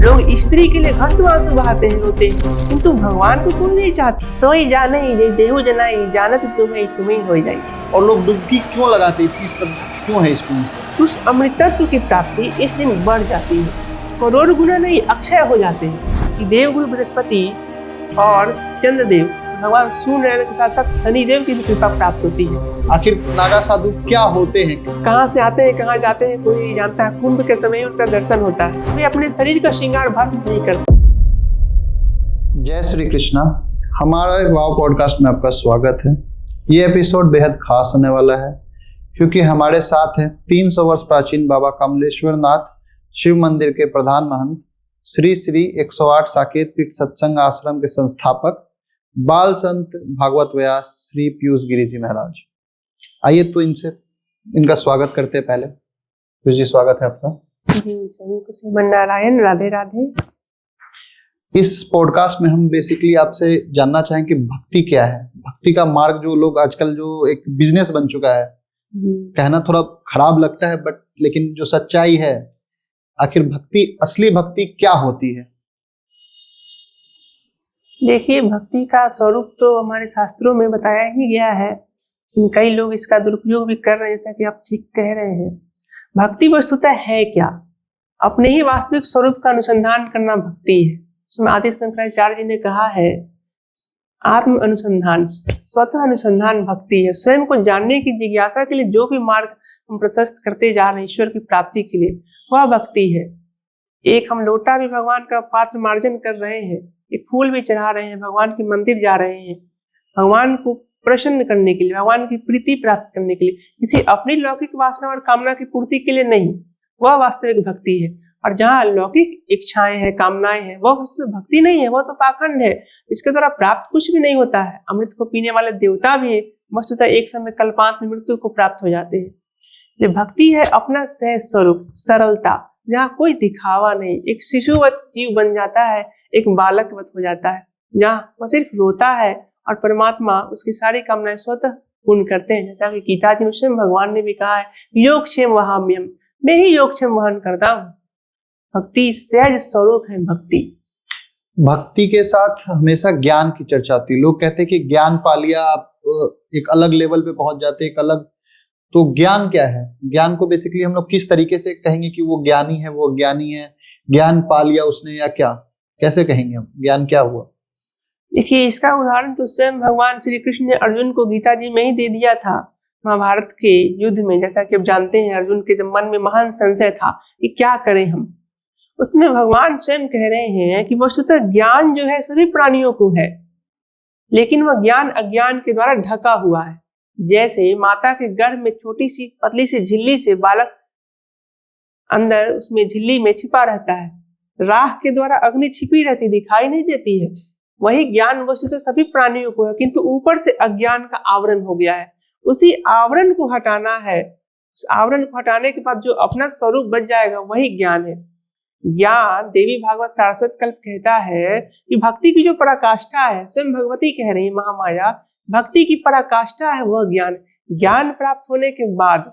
लोग स्त्री के लिए घंटों आंसू बहाते हैं, रोते हैं, किंतु भगवान को कोई नहीं चाहता। सोई जाने ही देहु जनाई, जानत तुम्हें हो जाए। और लोग डुबकी क्यों लगाते हैं, सब क्यों है इसमें से? उस अमृतत्व की प्राप्ति इस दिन बढ़ जाती है, करोड़ गुना नहीं अक्षय हो जाते हैं। कि देवगुरु बृहस्पति और चंद्रदेव भगवान सूर्यनारायण के साथ साथ शनिदेव की भी कृपा प्राप्त होती है। आखिर नागा साधु क्या होते हैं, कहाँ से आते हैं, कहाँ जाते हैं, कोई नहीं जानता है। कुंभ के समय उनका दर्शन होता है। वे अपने शरीर का श्रृंगार भस्म नहीं करते। जय श्री कृष्णा। हमारे वाव पॉडकास्ट में आपका स्वागत है। ये एपिसोड बेहद खास होने वाला है क्योंकि हमारे साथ हैं 300 वर्ष प्राचीन बाबा कमलेश्वर नाथ शिव मंदिर के प्रधान महंत, श्री श्री 108 साकेत पीठ सत्संग आश्रम के संस्थापक बाल संत भागवत व्यास श्री पीयूष गिरी जी महाराज। आइए तो इनका स्वागत करते हैं। पहले पीयूष जी, स्वागत है आपका। जी सभी को श्रीमन नारायण, राधे राधे। इस पॉडकास्ट में हम बेसिकली आपसे जानना चाहें कि भक्ति क्या है। भक्ति का मार्ग जो लोग आजकल जो एक बिजनेस बन चुका है, कहना थोड़ा खराब लगता है बट लेकिन जो सच्चाई है, आखिर भक्ति, असली भक्ति क्या होती है? देखिए, भक्ति का स्वरूप तो हमारे शास्त्रों में बताया ही गया है, लेकिन कई लोग इसका दुरुपयोग भी कर रहे हैं, जैसा कि आप ठीक कह रहे हैं। भक्ति वस्तुतः है क्या? अपने ही वास्तविक स्वरूप का अनुसंधान करना भक्ति है। उसमें आदि शंकराचार्य जी ने कहा है, आत्म अनुसंधान, स्वतः अनुसंधान भक्ति है। स्वयं को जानने की जिज्ञासा के लिए जो भी मार्ग हम प्रशस्त करते जा रहे हैं ईश्वर की प्राप्ति के लिए, वह भक्ति है। एक हम लोटा भी भगवान का पात्र मार्जन कर रहे हैं, एक फूल भी चढ़ा रहे हैं, भगवान के मंदिर जा रहे हैं, भगवान को प्रसन्न करने के लिए, भगवान की प्रीति प्राप्त करने के लिए, किसी अपनी लौकिक वासना और कामना की पूर्ति के लिए नहीं, वह वास्तविक भक्ति है। और जहाँ लौकिक इच्छाएं हैं, कामनाएं हैं, वह उससे भक्ति नहीं है, वह तो पाखंड है। इसके द्वारा प्राप्त कुछ भी नहीं होता है। अमृत को पीने वाले देवता भी वस्तुतः एक समय कल्पांत में मृत्यु को प्राप्त हो जाते हैं। ये भक्ति है अपना सहज स्वरूप, सरलता, जहाँ कोई दिखावा नहीं। एक शिशुवत जीव बन जाता है, एक बालकवत हो जाता है, जहाँ वह सिर्फ रोता है और परमात्मा उसकी सारी कामनाएं स्वतः पूर्ण करते हैं। जैसा कि गीता जी में स्वयं भगवान ने भी कहा है, योगक्षेम वहाम्यम, मैं ही योगक्षेम वहन करता हूँ। भक्ति सहज स्वरूप है। भक्ति के साथ हमेशा ज्ञान की चर्चा होती है। लोग कहते हैं कि ज्ञान पा लिया, आप एक अलग लेवल पे पहुंच जाते हैं, एक अलग। तो ज्ञान क्या है? ज्ञान को बेसिकली हम लोग किस तरीके से कहेंगे कि वो ज्ञानी है, वो ज्ञानी है, ज्ञान पा लिया उसने, या क्या, कैसे कहेंगे हम ज्ञान क्या हुआ? देखिए, इसका उदाहरण तो स्वयं भगवान श्री कृष्ण ने अर्जुन को गीता जी में ही दे दिया था। महाभारत के युद्ध में, जैसा कि आप जानते हैं, अर्जुन के जब मन में महान संशय था कि क्या करें हम, उसमें भगवान स्वयं कह रहे हैं कि वस्तुतः ज्ञान जो है सभी प्राणियों को है, लेकिन वह ज्ञान अज्ञान के द्वारा ढका हुआ है। जैसे माता के गर्भ में छोटी सी पतली सी झिल्ली से बालक अंदर उसमें झिल्ली में छिपा रहता है, राख के द्वारा अग्नि छिपी रहती, दिखाई नहीं देती है। वही ज्ञान वस्तुतः सभी प्राणियों को है, किंतु ऊपर से अज्ञान का आवरण हो गया है। उसी आवरण को हटाना है। उस आवरण को हटाने के बाद जो अपना स्वरूप बच जाएगा, वही ज्ञान है। ज्ञान, देवी भागवत सारस्वत कल्प कहता है कि भक्ति की जो पराकाष्ठा है, स्वयं भगवती कह रही है, महामाया, भक्ति की पराकाष्ठा है वह ज्ञान। ज्ञान प्राप्त होने के बाद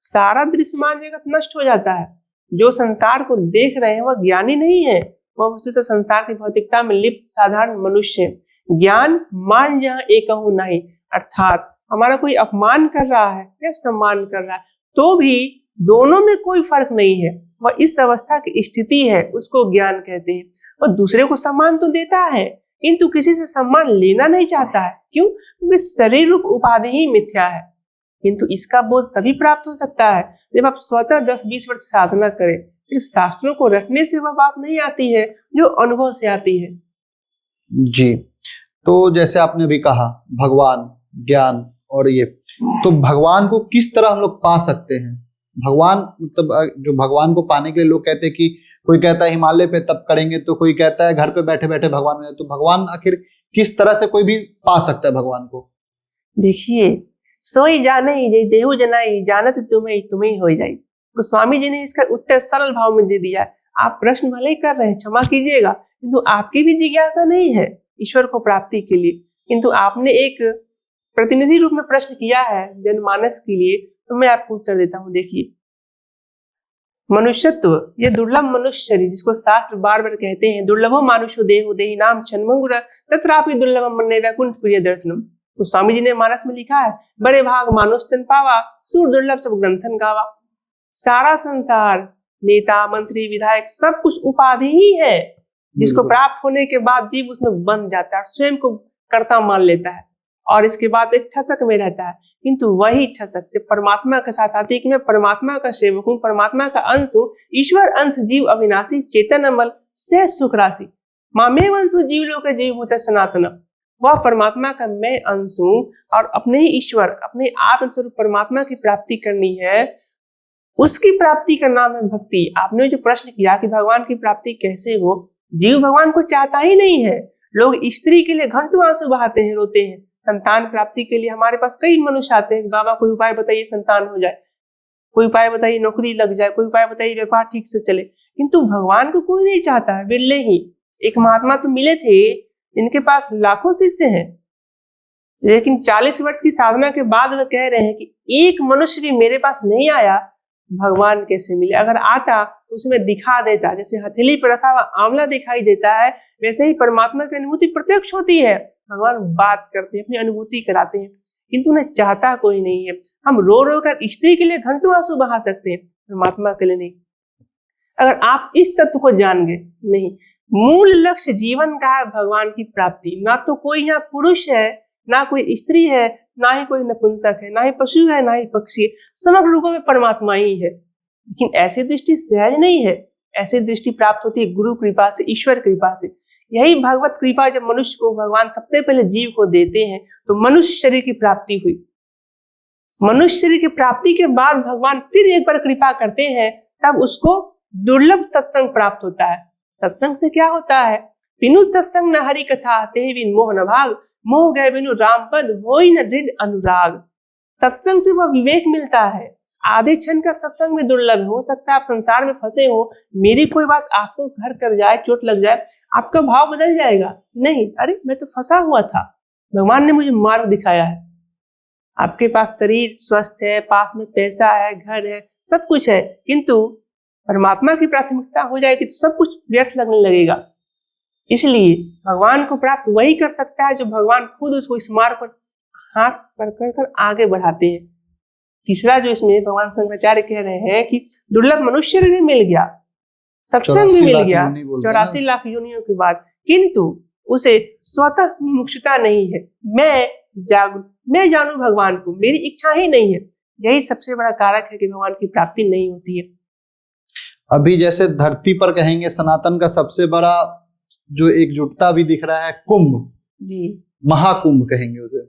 सारा दृश्यमान जगत नष्ट हो जाता है। जो संसार को देख रहे हैं वह ज्ञानी नहीं है, वह वस्तुतः संसार की भौतिकता में लिप्त साधारण मनुष्य। ज्ञान मान जहाँ एकहु नहीं, अर्थात हमारा कोई अपमान कर रहा है या सम्मान कर रहा है, तो भी दोनों में कोई फर्क नहीं है। वह इस अवस्था की स्थिति है, उसको ज्ञान कहते हैं। वह दूसरे को सम्मान तो देता है, किंतु किसी से सम्मान लेना नहीं चाहता है। क्यों? क्योंकि शरीर रूप उपाधि ही मिथ्या है। किंतु इसका बोध तभी प्राप्त हो सकता है जब आप स्वतः 10-20 वर्ष साधना करें। सिर्फ शास्त्रों को रटने से वह बात नहीं आती है, जो अनुभव से आती है। जी, तो जैसे आपने भी कहा भगवान, ज्ञान और ये, तो भगवान को किस तरह हम लोग पा सकते हैं? भगवान मतलब जो भगवान को पाने के लिए लोग कहते हैं कि कोई कहता है हिमालय पे तप करेंगे, तो कोई कहता है घर पे बैठे बैठे भगवान में। तो भगवान आखिर किस तरह से कोई भी पा सकता है भगवान को? देखिए, सोई जाने ही देहु जनाई, जानत तुम्हें हो जाए। गोस्वामी जी ने इसका उत्तर सरल भाव में दे दिया। आप प्रश्न भले ही कर रहे हैं, क्षमा कीजिएगा, किंतु आपकी भी जिज्ञासा नहीं है ईश्वर को प्राप्ति के लिए, किंतु आपने एक प्रतिनिधि रूप में प्रश्न किया है जनमानस के लिए, तो मैं आपको उत्तर देता हूँ। देखिए, मनुष्यत्व, ये दुर्लभ मनुष्य शरीर जिसको शास्त्र बार बार कहते हैं, दुर्लभो मानुषो देहो देहि नाम छन्मंगुर तत्रापि दुर्लभम मन्ये वैकुंठ प्रिय दर्शनम। तो स्वामी जी ने मानस में लिखा है, बड़े भाग मानुष तन पावा, सूर दुर्लभ सब ग्रंथन गावा। सारा संसार, नेता मंत्री विधायक, सब कुछ उपाधि ही है जिसको प्राप्त होने के बाद जीव उसमें बन जाता है, स्वयं को कर्ता मान लेता है और इसके बाद एक ठसक में रहता है। किंतु वही ठसक जब परमात्मा के साथ आती है कि मैं परमात्मा का सेवक हूँ, परमात्मा का अंश हूँ, ईश्वर अंश जीव अविनाशी चेतन अमल से सुख राशि, मामे वंशु जीव लोक जीव भूत सनातन, वह परमात्मा का मैं अंश हूँ और अपने ही ईश्वर, अपने आत्म स्वरूप परमात्मा की प्राप्ति करनी है। उसकी प्राप्ति का नाम है भक्ति। आपने जो प्रश्न किया कि भगवान की प्राप्ति कैसे हो, जीव भगवान को चाहता ही नहीं है। लोग स्त्री के लिए घंटों आंसू बहाते हैं, रोते हैं। संतान प्राप्ति के लिए हमारे पास कई मनुष्य आते हैं, बाबा कोई उपाय बताइए संतान हो जाए, कोई उपाय बताइए नौकरी लग जाए, कोई उपाय बताइए व्यापार ठीक से चले। किंतु भगवान को कोई नहीं चाहता है, बिरले ही। एक महात्मा तो मिले थे, इनके पास लाखों शिष्य हैं, लेकिन 40 वर्ष की साधना के बाद वे कह रहे हैं कि एक मनुष्य भी मेरे पास नहीं आया, भगवान कैसे मिले। अगर आता तो उसे मैं दिखा देता, जैसे हथेली पर रखा हुआ आंवला दिखाई देता है, वैसे ही परमात्मा की अनुभूति प्रत्यक्ष होती है। भगवान बात करते हैं, अपनी अनुभूति कराते हैं, किंतु उन्हें चाहता कोई नहीं है। हम रो रो कर स्त्री के लिए घंटों आंसू बहा सकते हैं, परमात्मा के लिए नहीं। अगर आप इस तत्व को जान गए, नहीं, मूल लक्ष्य जीवन का है भगवान की प्राप्ति। ना तो कोई यहाँ पुरुष है, ना कोई स्त्री है, ना ही कोई नपुंसक है, ना ही पशु है, ना ही पक्षी है, समग्र रूपों में परमात्मा ही है। लेकिन ऐसी दृष्टि सहज नहीं है। ऐसी दृष्टि प्राप्त होती है गुरु कृपा से, ईश्वर कृपा से। यही भगवत कृपा जब मनुष्य को भगवान सबसे पहले जीव को देते हैं तो मनुष्य शरीर की प्राप्ति हुई। मनुष्य शरीर की प्राप्ति के बाद भगवान फिर एक बार कृपा करते हैं, तब उसको दुर्लभ सत्संग प्राप्त होता है। सत्संग से क्या होता है? बिनु सत्संग न हरि कथा ते बिन मोह न भाग, मोह गए बिनु राम पद होई न दृढ़ अनुराग। सत्संग से वह विवेक मिलता है। आधे क्षण का सत्संग में दुर्लभ हो सकता है। आप संसार में फंसे हो, मेरी कोई बात आपको घर कर जाए, चोट लग जाए, आपका भाव बदल जाएगा। नहीं, अरे मैं तो फंसा हुआ था, भगवान ने मुझे मार्ग दिखाया है। आपके पास शरीर स्वस्थ है, पास में पैसा है, घर है, सब कुछ है, किंतु परमात्मा की प्राथमिकता हो जाएगी तो सब कुछ व्यर्थ लगने लगेगा। इसलिए भगवान को प्राप्त वही कर सकता है जो भगवान खुद उसको इस मार्ग पर हाथ पकड़ कर आगे बढ़ाते हैं। तीसरा जो इसमें भगवान शंकराचार्य कह रहे हैं कि दुर्लभ मनुष्य भी मिल गया, सत्संग भी मिल गया 84 लाख योनियों के बाद, किंतु उसे स्वतः मुमुक्षुता नहीं है। मैं जानू भगवान को, मेरी इच्छा ही नहीं है। यही सबसे बड़ा कारक है कि भगवान की प्राप्ति नहीं होती है। अभी जैसे धरती पर कहेंगे सनातन का सबसे बड़ा जो एकजुटता भी दिख रहा है, कुंभ जी, महाकुंभ कहेंगे उसे।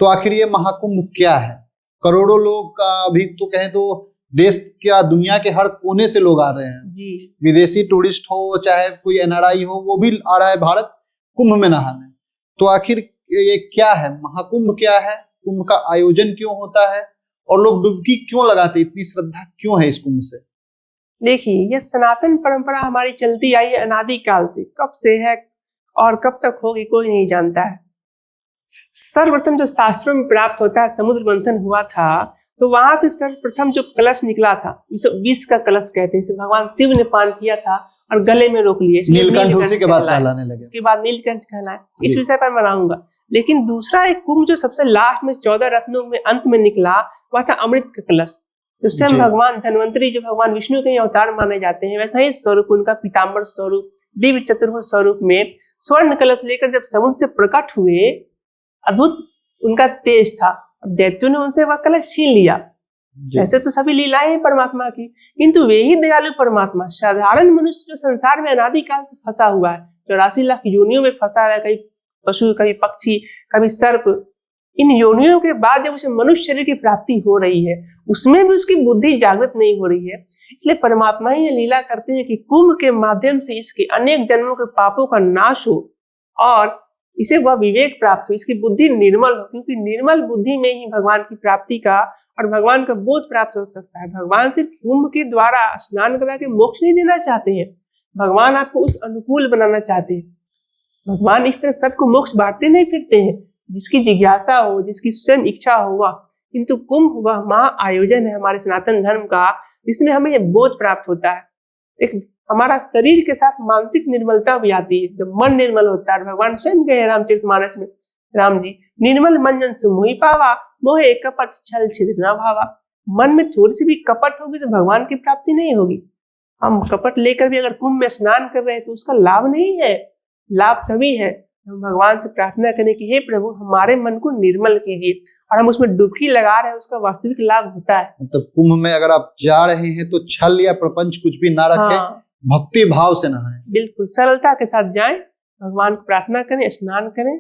तो आखिर ये महाकुंभ क्या है? करोड़ों लोग का अभी तो कहें तो देश क्या दुनिया के हर कोने से लोग आ रहे हैं जी। विदेशी टूरिस्ट हो चाहे कोई NRI हो, वो भी आ रहा है भारत कुंभ में नहाने। तो आखिर ये क्या है? महाकुंभ क्या है? कुंभ का आयोजन क्यों होता है और लोग डुबकी क्यों लगाते? इतनी श्रद्धा क्यों है इस कुंभ से? देखिए, यह सनातन परंपरा हमारी चलती आई है अनादि काल से। कब से है और कब तक होगी कोई नहीं जानता है। सर्वप्रथम जो शास्त्रों में प्राप्त होता है, समुद्र मंथन हुआ था तो वहां से सर्वप्रथम जो कलश निकला था, इसे विष का कलश कहते हैं। इसे भगवान शिव ने पान किया था और गले में रोक लिया, नीलकंठ उसी के बाद कहलाने लगे। उसके बाद नीलकंठ कहलाए। इस विषय पर मैं आऊंगा। लेकिन दूसरा एक कुंभ जो सबसे लास्ट में 14 रत्नों में अंत में निकला, वह था अमृत का कलश। तो स्वयं भगवान धन्वंतरी जो भगवान विष्णु के अवतार माने जाते हैं, वैसा ही स्वरूप उनका पीताम्बर स्वरूप, दिव्य चतुर्भुज स्वरूप में स्वर्ण कलश लेकर जब समुद्र से प्रकट हुए, अद्भुत उनका तेज था। अब दैत्यों ने उनसे वह कलश छीन लिया। ऐसे तो सभी लीलाएं हैं परमात्मा की, किंतु वे ही दयालु परमात्मा साधारण मनुष्य जो संसार में अनादिकाल से फंसा हुआ है, 84 लाख योनियों में फंसा हुआ है, कभी पशु, कभी पक्षी, कभी सर्प। इन योनियों के बाद जब उसे मनुष्य शरीर की प्राप्ति हो रही है, उसमें भी उसकी बुद्धि जागृत नहीं हो रही है। इसलिए परमात्मा ही लीला करते हैं कि कुंभ के माध्यम से इसके अनेक जन्मों के पापों का नाश हो और इसे वह विवेक प्राप्त हो, इसकी बुद्धि निर्मल हो। क्योंकि निर्मल बुद्धि में ही भगवान की प्राप्ति का और भगवान का बोध प्राप्त हो सकता है। भगवान सिर्फ कुंभ के द्वारा स्नान करा के मोक्ष नहीं देना चाहते हैं, भगवान आपको उस अनुकूल बनाना चाहते हैं। भगवान इस तरह सबको मोक्ष बांटते नहीं फिरते हैं, जिसकी जिज्ञासा हो, जिसकी स्वयं इच्छा हो वह। किंतु कुंभ वह महा आयोजन है हमारे सनातन धर्म का, इसमें हमें ये बोध प्राप्त होता है। एक हमारा शरीर के साथ मानसिक निर्मलता भी आती है। जब मन निर्मल होता है, भगवान स्वयं कहे रामचरितमानस में, राम जी, निर्मल मन जन सु मोहि पावा, मोहे कपट छल छिद्र न भावा। मन में थोड़ी सी भी कपट होगी तो भगवान की प्राप्ति नहीं होगी। हम कपट लेकर भी अगर कुंभ में स्नान कर रहे हैं तो उसका लाभ नहीं है। लाभ तभी है हम भगवान से प्रार्थना करें कि हे प्रभु हमारे मन को निर्मल कीजिए, और हम उसमें डुबकी लगा रहे हैं, उसका वास्तविक लाभ होता है। मतलब कुंभ में अगर आप जा रहे हैं तो छल या प्रपंच कुछ भी ना रखें, हाँ, भक्ति भाव से नहाएं। बिल्कुल सरलता के साथ जाएं, भगवान को प्रार्थना करें, स्नान करें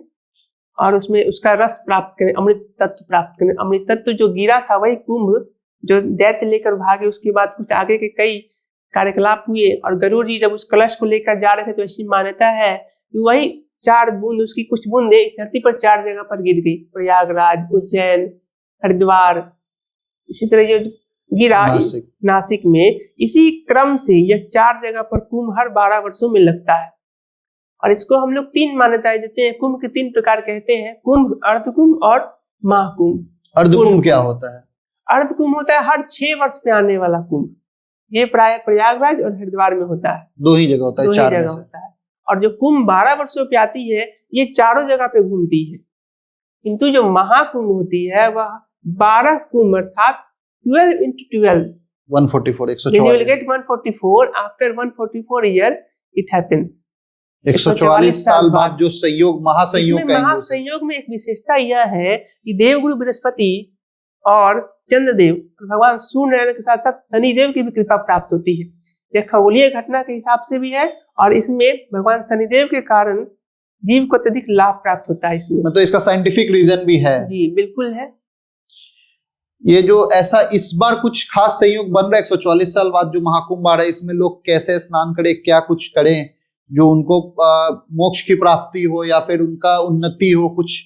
और उसमें उसका रस प्राप्त करें, अमृत तत्व प्राप्त करें। अमृत तत्व जो गिरा था वही कुंभ जो दैत्य लेकर भागे, उसके बाद कुछ आगे के कई कार्यकलाप हुए और गरुड़ जी जब उस कलश को लेकर जा रहे थे तो ऐसी मान्यता है कि वही 4 बूंद, उसकी कुछ बूंदे धरती पर 4 जगह पर गिर गई, प्रयागराज, उज्जैन, हरिद्वार, इसी तरह ये गिरा नासिक में। इसी क्रम से यह 4 जगह पर कुंभ हर 12 वर्षों में लगता है। और इसको हम लोग 3 मान्यताएं देते हैं। कुंभ के 3 प्रकार कहते हैं, कुंभ, अर्धकुंभ और महाकुंभ। अर्धकुंभ क्या होता है? अर्धकुंभ होता है हर 6 वर्ष में आने वाला कुंभ। ये प्राय प्रयागराज और हरिद्वार में होता है, 2 ही जगह होता है, 4 में से होता है। और जो कुंभ 12 वर्षों पे आती है ये चारों जगह पे घूमती है। किंतु जो महाकुंभ होती है वह 12 कुंभ अर्थात 12 into 12 144 144 you will get 144 after 144 year it happens। 144 साल बाद जो संयोग, महासंयोग कहेंगे। महासंयोग में एक विशेषता यह है कि देवगुरु बृहस्पति और चंद्रदेव, भगवान सूर्य नारायण के साथ साथ शनिदेव की भी कृपा प्राप्त होती है। यह खगोलीय घटना के हिसाब से भी है और इसमें भगवान शनिदेव के कारण जीव को अत्यधिक लाभ प्राप्त होता है। इसमें मतलब इसका साइंटिफिक रीजन भी है। जी बिल्कुल है। ये जो ऐसा इस बार कुछ खास संयोग बन रहा है 144 साल बाद जो महाकुंभ आ रहा है, इसमें लोग कैसे स्नान करें, क्या कुछ करें जो उनको मोक्ष की प्राप्ति हो या फिर उनका उन्नति हो, कुछ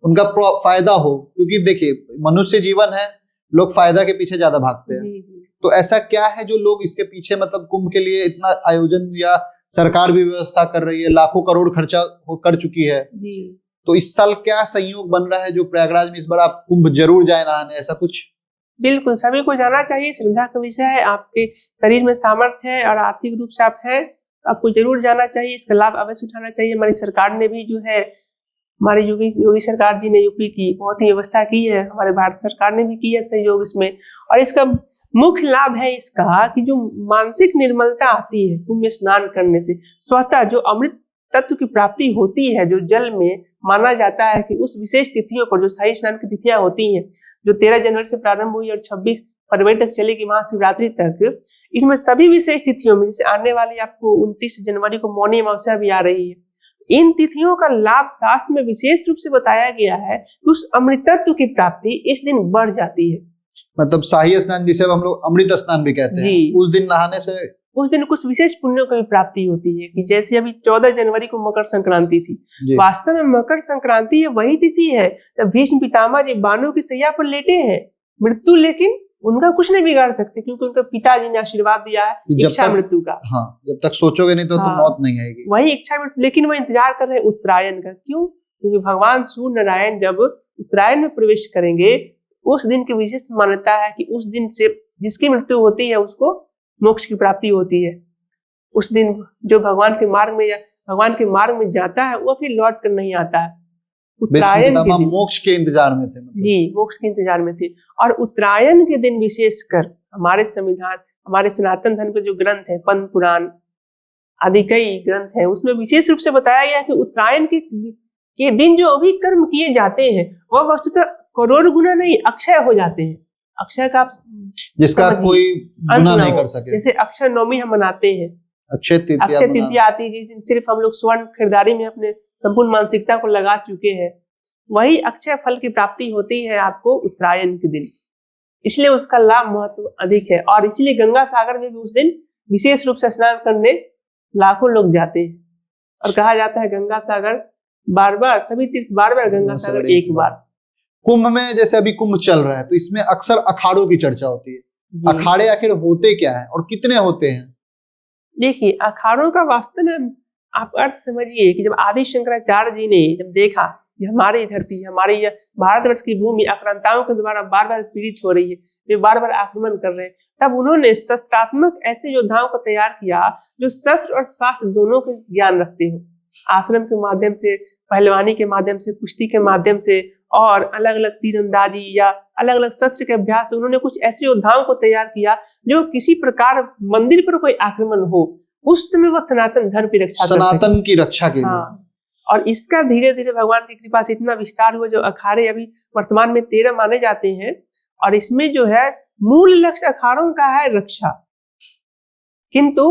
उनका फायदा हो? क्योंकि देखिए मनुष्य जीवन है, लोग फायदा के पीछे ज्यादा भागते हैं। तो ऐसा क्या है जो लोग इसके पीछे, मतलब कुंभ के लिए इतना आयोजन या सरकार भी व्यवस्था कर रही है, लाखों करोड़ खर्चा कर चुकी है, तो इस साल क्या संयोग बन रहा है जो प्रयागराज में इस बार आप कुंभ जरूर जाए नहाने, ऐसा कुछ? बिल्कुल सभी को जाना चाहिए, श्रद्धा का विषय है। आपके शरीर में सामर्थ्य है और आर्थिक रूप से आप हैं तो आपको जरूर जाना चाहिए, इसका लाभ अवश्य उठाना चाहिए। हमारी सरकार ने भी जो है, हमारी योगी सरकार जी ने यूपी की बहुत ही व्यवस्था की है, हमारे भारत सरकार ने भी की है सहयोग इसमें। और इसका मुख्य लाभ है इसका कि जो मानसिक निर्मलता आती है कुंभ में स्नान करने से, स्वतः जो अमृत तत्व की प्राप्ति होती है, जो जल में माना जाता है कि उस विशेष तिथियों पर जो शाही स्नान की तिथियां होती हैं, जो 13 जनवरी से प्रारंभ हुई और 26 फरवरी तक चलेगी महाशिवरात्रि तक, इनमें सभी विशेष तिथियों में, जैसे आने वाली आपको 29 जनवरी को मौनी अमावस्या भी आ रही है, इन तिथियों का लाभ शास्त्र में विशेष रूप से बताया गया है कि उस अमृत तत्व की प्राप्ति इस दिन बढ़ जाती है। मतलब शाही स्नान जिसे हम लोग अमृत स्नान भी कहते हैं, उस दिन नहाने से उस दिन कुछ विशेष पुण्यों की प्राप्ति होती है। कि जैसे अभी 14 जनवरी को मकर संक्रांति थी, वास्तव में मकर संक्रांति वही तिथि है जब भीष्म पितामह जी बानों की सैया पर लेटे हैं, मृत्यु लेकिन उनका कुछ नहीं बिगाड़ सकते क्योंकि उनका पिताजी ने आशीर्वाद दिया है इच्छा मृत्यु का। हाँ, जब तक सोचोगे नहीं तो मौत नहीं आएगी, वही इच्छा मृत्यु। लेकिन वो इंतजार कर रहे हैं उत्तरायण का। क्यों? क्योंकि भगवान सूर्य नारायण जब उत्तरायण में प्रवेश करेंगे उस दिन की विशेष मान्यता है कि उस दिन से जिसकी मृत्यु होती है उसको मोक्ष की प्राप्ति होती है। उस दिन जो भगवान के मार्ग में जाता है वह फिर लौट कर नहीं आता है। उत्तरायण के दिन मोक्ष के इंतजार में थे, मतलब जी मोक्ष के इंतजार में थे। और उत्तरायण के दिन विशेषकर हमारे संविधान, हमारे सनातन धर्म के जो ग्रंथ है, पद्म पुराण आदि कई ग्रंथ है, उसमें विशेष रूप से बताया गया कि उत्तरायण के दिन जो अभी कर्म किए जाते हैं वह वस्तुतः करोड़ गुना नहीं अक्षय हो जाते हैं। अक्षय का जिसका कोई गुना नहीं कर सके। जैसे अक्षय नवमी हम मनाते हैं, अक्षय तृतीया आती है जिस दिन सिर्फ हम लोग स्वर्ण खरीदारी में अपने संपूर्ण मानसिकता को लगा चुके हैं, वही अक्षय फल की प्राप्ति होती है आपको उत्तरायण के दिन। इसलिए उसका लाभ महत्व अधिक है और इसलिए गंगा सागर में भी उस दिन विशेष रूप से स्नान करने लाखों लोग जाते हैं। और कहा जाता है गंगा सागर बार बार, सभी तीर्थ बार बार, गंगा सागर एक बार। कुंभ में जैसे अभी कुंभ चल रहा है तो इसमें अक्सर अखाड़ों की चर्चा होती है। अखाड़े आखिर होते क्या है और कितने होते हैं? देखिए, अखाड़ों का वास्तव में आप अर्थ समझिए कि जब आदि शंकराचार्य जी ने जब देखा कि हमारी धरती, हमारी भारतवर्ष की भूमि आक्रांताओं के द्वारा बार बार पीड़ित हो रही है, वे बार बार आक्रमण कर रहे हैं, तब उन्होंने शस्त्रात्मक ऐसे योद्धाओं को तैयार किया जो शस्त्र और शास्त्र दोनों के ज्ञान रखते हो। आश्रम के माध्यम से, पहलवानी के माध्यम से, कुश्ती के माध्यम से और अलग अलग तीरंदाजी या अलग अलग शस्त्र के अभ्यास से उन्होंने कुछ ऐसे योद्धाओं को तैयार किया जो किसी प्रकार मंदिर पर कोई आक्रमण हो उस समय वो सनातन धर्म की रक्षा, सनातन की रक्षा के लिए। हाँ, और इसका धीरे धीरे भगवान की कृपा से इतना विस्तार हुआ, जो अखाड़े अभी वर्तमान में 13 माने जाते हैं। और इसमें जो है मूल लक्ष्य अखाड़ों का है रक्षा, किंतु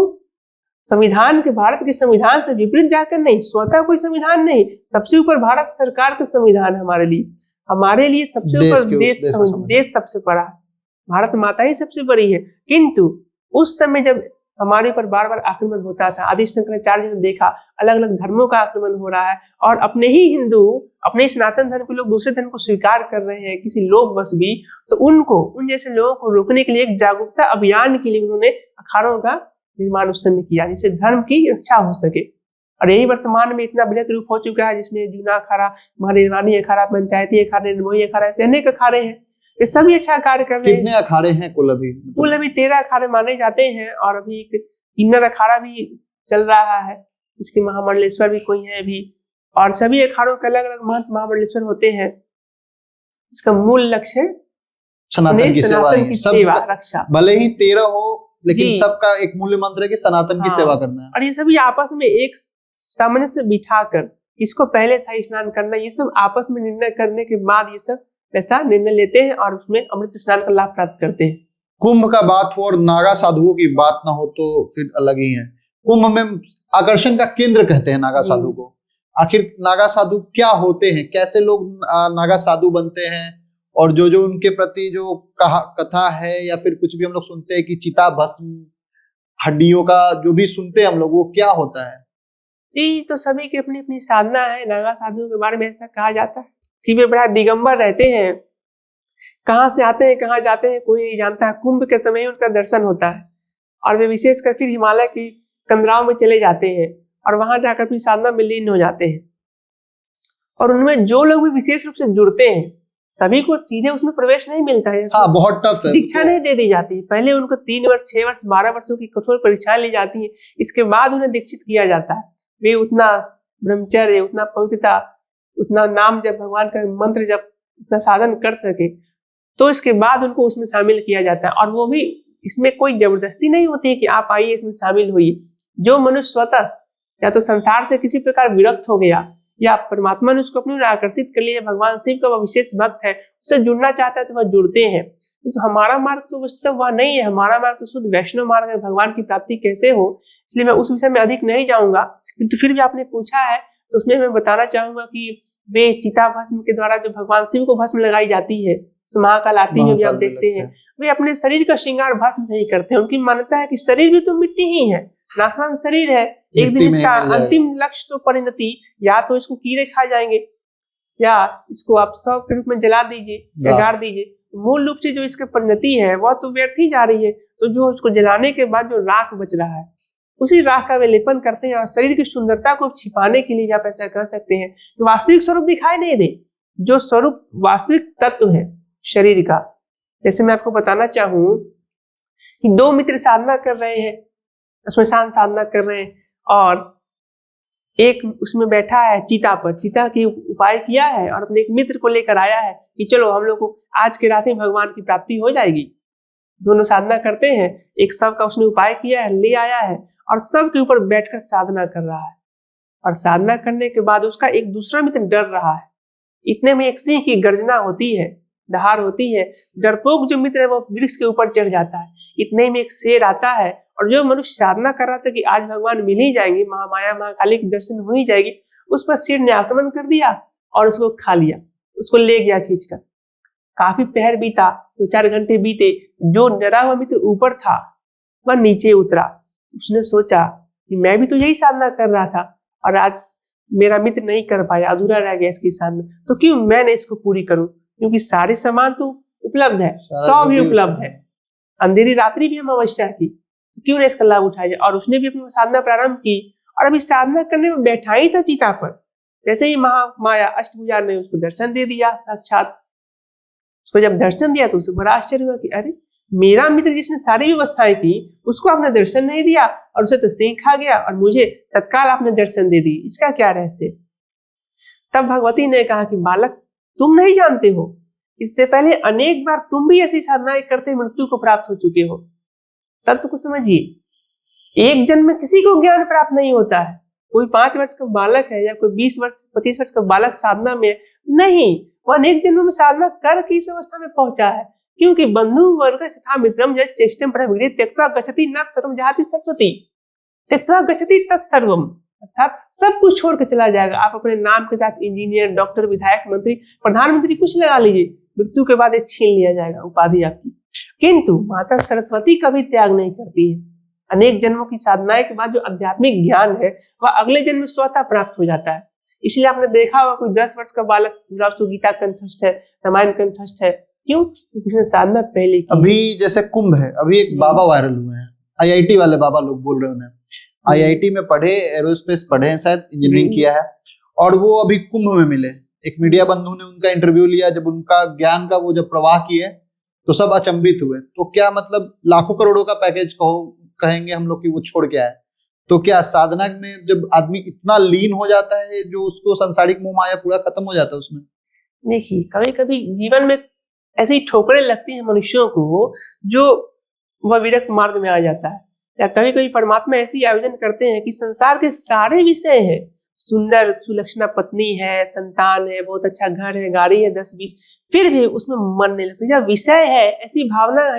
संविधान के, भारत के संविधान से विपरीत जाकर नहीं, स्वतः कोई संविधान नहीं, सबसे ऊपर भारत सरकार का संविधान है। हमारे लिए सबसे ऊपर देश सबसे बड़ा है, भारत माता ही सबसे बड़ी है। किंतु उस समय जब हमारे पर बार बार आक्रमण होता था, आदि शंकराचार्य ने देखा अलग अलग धर्मों का आक्रमण हो रहा है और अपने ही हिंदू, अपने सनातन धर्म के लोग दूसरे धर्म को स्वीकार कर रहे हैं किसी लोभवश भी, तो उन जैसे लोगों को रोकने के लिए एक जागरूकता अभियान के लिए उन्होंने अखाड़ों का निर्माण उस समय किया, जिससे धर्म की रक्षा हो सके। और यही वर्तमान में इतना बृहत रूप हो चुका है, जिसमें जूना अखाड़ा, महानिर्वाणी अखाड़ा, पंचायती अखाड़ा, निर्मोही अखाड़ा, ऐसे अनेक अखाड़े हैं। ये सभी अच्छा कार्य कर रहे हैं। कितने अखाड़े हैं कुल अभी? 13 अखाड़े माने जाते हैं और अभी एक किन्नर अखाड़ा भी चल रहा है, इसके महामंडलेश्वर भी कोई है अभी, और सभी अखाड़ों के अलग अलग महंत महामंडलेश्वर होते हैं। इसका मूल लक्ष्य सनातन की सेवा रक्षा, भले ही 13 हो लेकिन सबका एक मूल्य मंत्र है कि सनातन की सेवा करना है। और ये सभी आपस में एक सामंजस्य बिठाकर किसको पहले सही स्नान करना, ये सब आपस में निर्णय करने के बाद ये सब ऐसा निर्णय लेते हैं और उसमें अमृत स्नान का लाभ प्राप्त करते हैं। कुंभ का बात हो और नागा साधुओं की बात ना हो तो फिर अलग ही है। कुंभ में आकर्षण का केंद्र कहते हैं नागा साधु को। आखिर नागा साधु क्या होते हैं, कैसे लोग नागा साधु बनते हैं, और जो उनके प्रति जो कथा है या फिर कुछ भी हम लोग सुनते हैं कि चिता भस्म, हड्डियों का जो भी सुनते हैं हम लोग, वो क्या होता है? ये तो सभी की अपनी अपनी साधना है। नागा साधुओं के बारे में ऐसा कहा जाता है कि वे बड़ा दिगंबर रहते हैं, कहाँ से आते हैं कहाँ जाते हैं कोई नहीं जानता है। कुंभ के समय उनका दर्शन होता है और वे विशेषकर फिर हिमालय की कंदराओं में चले जाते हैं और वहां जाकर फिर साधना में लीन हो जाते हैं। और उनमें जो लोग भी विशेष रूप से जुड़ते हैं, सभी को सीधे उसमें प्रवेश नहीं मिलता है। हाँ, बहुत टफ है। दीक्षा नहीं दे दी जाती है, पहले उनको 3 वर्ष, 6 वर्ष, 12 वर्षों की कठोर परीक्षाएं ली जाती है, इसके बाद उन्हें दीक्षित किया जाता है। वे उतना ब्रह्मचर्य, उतना पवित्रता, उतना नाम जब, भगवान का मंत्र जब, उतना साधन कर सके तो इसके बाद उनको उसमें शामिल किया जाता है। और वो भी इसमें कोई जबरदस्ती नहीं होती है कि आप आइए इसमें शामिल होइए। जो मनुष्य स्वतः या तो संसार से किसी प्रकार विरक्त हो गया या परमात्मा ने उसको अपनी ओर आकर्षित कर लिया, भगवान शिव का वह विशेष भक्त है, उससे जुड़ना चाहता है तो वह जुड़ते हैं। तो हमारा मार्ग तो वस्तुतः वह नहीं है, हमारा मार्ग तो शुद्ध वैष्णव मार्ग है। भगवान की प्राप्ति कैसे हो, इसलिए मैं उस विषय में अधिक नहीं जाऊंगा, किंतु फिर भी आपने पूछा है तो उसमें मैं बताना चाहूंगा कि वे चिता भस्म के द्वारा जो भगवान शिव को भस्म लगाई जाती है, महाकाल आरती में भी आप देखते हैं, वे अपने शरीर का श्रृंगार भस्म से ही करते हैं। उनकी मान्यता है कि शरीर भी तो मिट्टी ही है, नाशवान शरीर है, एक दिन इसका अंतिम लक्ष्य तो परिणति, या तो इसको कीड़े खा जाएंगे या इसको आप शव के रूप में जला दीजिए या गाड़ दीजिए। मूल रूप से जो इसकी परिणति है वह तो व्यर्थ ही जा रही है। तो जो उसको जलाने के बाद जो राख बच रहा है, उसी राख का वे लेपन करते हैं और शरीर की सुंदरता को छिपाने के लिए आप ऐसा कह सकते हैं कि वास्तविक स्वरूप दिखाई नहीं दे, जो स्वरूप वास्तविक तत्व है शरीर का। जैसे मैं आपको बताना चाहूं कि 2 मित्र साधना कर रहे हैं, श्मशान साधना कर रहे हैं, और एक उसमें बैठा है चिता पर, चिता की उपाय किया है और अपने एक मित्र को लेकर आया है कि चलो हम लोग को आज के रात में भगवान की प्राप्ति हो जाएगी। दोनों साधना करते हैं, एक शव का उसने उपाय किया है, ले आया है और शव के ऊपर बैठकर साधना कर रहा है। और साधना करने के बाद उसका एक दूसरा मित्र डर रहा है। इतने में एक सिंह की गर्जना होती है, दहाड़ होती है। डरपोक जो मित्र है वो वृक्ष के ऊपर चढ़ जाता है। इतने में एक शेर आता है और जो मनुष्य साधना कर रहा था कि आज भगवान मिल ही जाएंगे, महामाया महाकाली के दर्शन हो ही जाएगी, उस पर शेर ने आक्रमण कर दिया और उसको खा लिया, उसको ले गया खींचकर। काफी पहर बीता, 2-4 घंटे बीते, जो डरा हुआ मित्र ऊपर था वह नीचे उतरा। उसने सोचा कि मैं भी तो यही साधना कर रहा था और आज मेरा मित्र नहीं कर पाया, अधूरा रह गया इसकी साधना, तो क्यों मैंने इसको पूरी करूं, क्योंकि सारे सामान तो उपलब्ध है, 100 भी उपलब्ध है, अंधेरी रात्रि भी अमावस्या की, तो क्यों नहीं इसका लाभ उठाया जाए। और उसने भी अपनी साधना प्रारंभ की और अभी साधना करने में बैठा ही था चिता पर, जैसे ही महामाया अष्टभुजा ने उसको दर्शन दे दिया साक्षात। उसको जब दर्शन दिया तो उसे बड़ा आश्चर्य हुआ कि अरे मेरा मित्र जिसने सारी व्यवस्थाएं की उसको आपने दर्शन नहीं दिया और उसे तो सिंह खा गया और मुझे तत्काल आपने दर्शन दे दी, इसका क्या रहस्य? तब भगवती ने कहा कि बालक, तुम नहीं जानते हो, इससे पहले अनेक बार तुम भी ऐसी साधनाएं करते मृत्यु को प्राप्त हो चुके हो। तब तो कुछ समझिए, एक जन्म में किसी को ज्ञान प्राप्त नहीं होता है। कोई 5 वर्ष का बालक है या कोई 20 वर्ष 25 वर्ष का बालक साधना में नहीं, वो अनेक जन्मों में साधना करके इस अवस्था में पहुंचा है। क्योंकि बंधु वर्ग तथा मित्रम यत् चेष्टम प्रविद्ये त्यक्त्वा गच्छति न सर्वं जहाति सरस्वती, त्यक्त्वा गच्छति तत्सर्वम, अर्थात सब कुछ छोड़ के चला जाएगा। आप अपने नाम के साथ इंजीनियर, डॉक्टर, विधायक, मंत्री, प्रधानमंत्री कुछ लगा लीजिए, मृत्यु के बाद ये छीन लिया जाएगा उपाधि आपकी। किंतु माता सरस्वती कभी त्याग नहीं करती है। अनेक जन्मों की साधनाएं के बाद जो आध्यात्मिक ज्ञान है वह अगले जन्म में स्वतः प्राप्त हो जाता है। इसलिए आपने देखा होगा कोई 10 वर्ष का बालक पूरा उसको गीता कंठस्थ है, रामायण कंठस्थ है, क्यों? क्योंकि उसने साधना पहले की। अभी जैसे कुंभ है, अभी एक बाबा वायरल हुए हैं, आईआईटी वाले बाबा लोग बोल रहे हैं, उन्हें आईआईटी में पढ़े, एरोस्पेस पढ़े हैं, शायद इंजीनियरिंग किया है, और वो अभी कुंभ में मिले। एक मीडिया बंधु ने उनका इंटरव्यू लिया, जब उनका ज्ञान का वो जब प्रवाह किए तो सब अचंभित हुए। तो क्या मतलब लाखों करोड़ों का पैकेज कहेंगे हम लोग कि वो छोड़ के आए? तो क्या साधना में जब आदमी इतना लीन हो जाता है जो उसको संसारिक मोह माया पूरा खत्म हो जाता है उसमें? देखिए, कभी कभी जीवन में ऐसी ठोकरें लगती हैं मनुष्यों को जो वह विरक्त मार्ग में आ जाता है। या कभी कभी परमात्मा ऐसी आयोजन करते हैं कि संसार के सारे विषय हैं, सुंदर सुलक्षणा पत्नी है, संतान है, बहुत अच्छा घर है, गाड़ी है 10-20, फिर भी उसमें मन नहीं लगता। जब विषय है, ऐसी भावना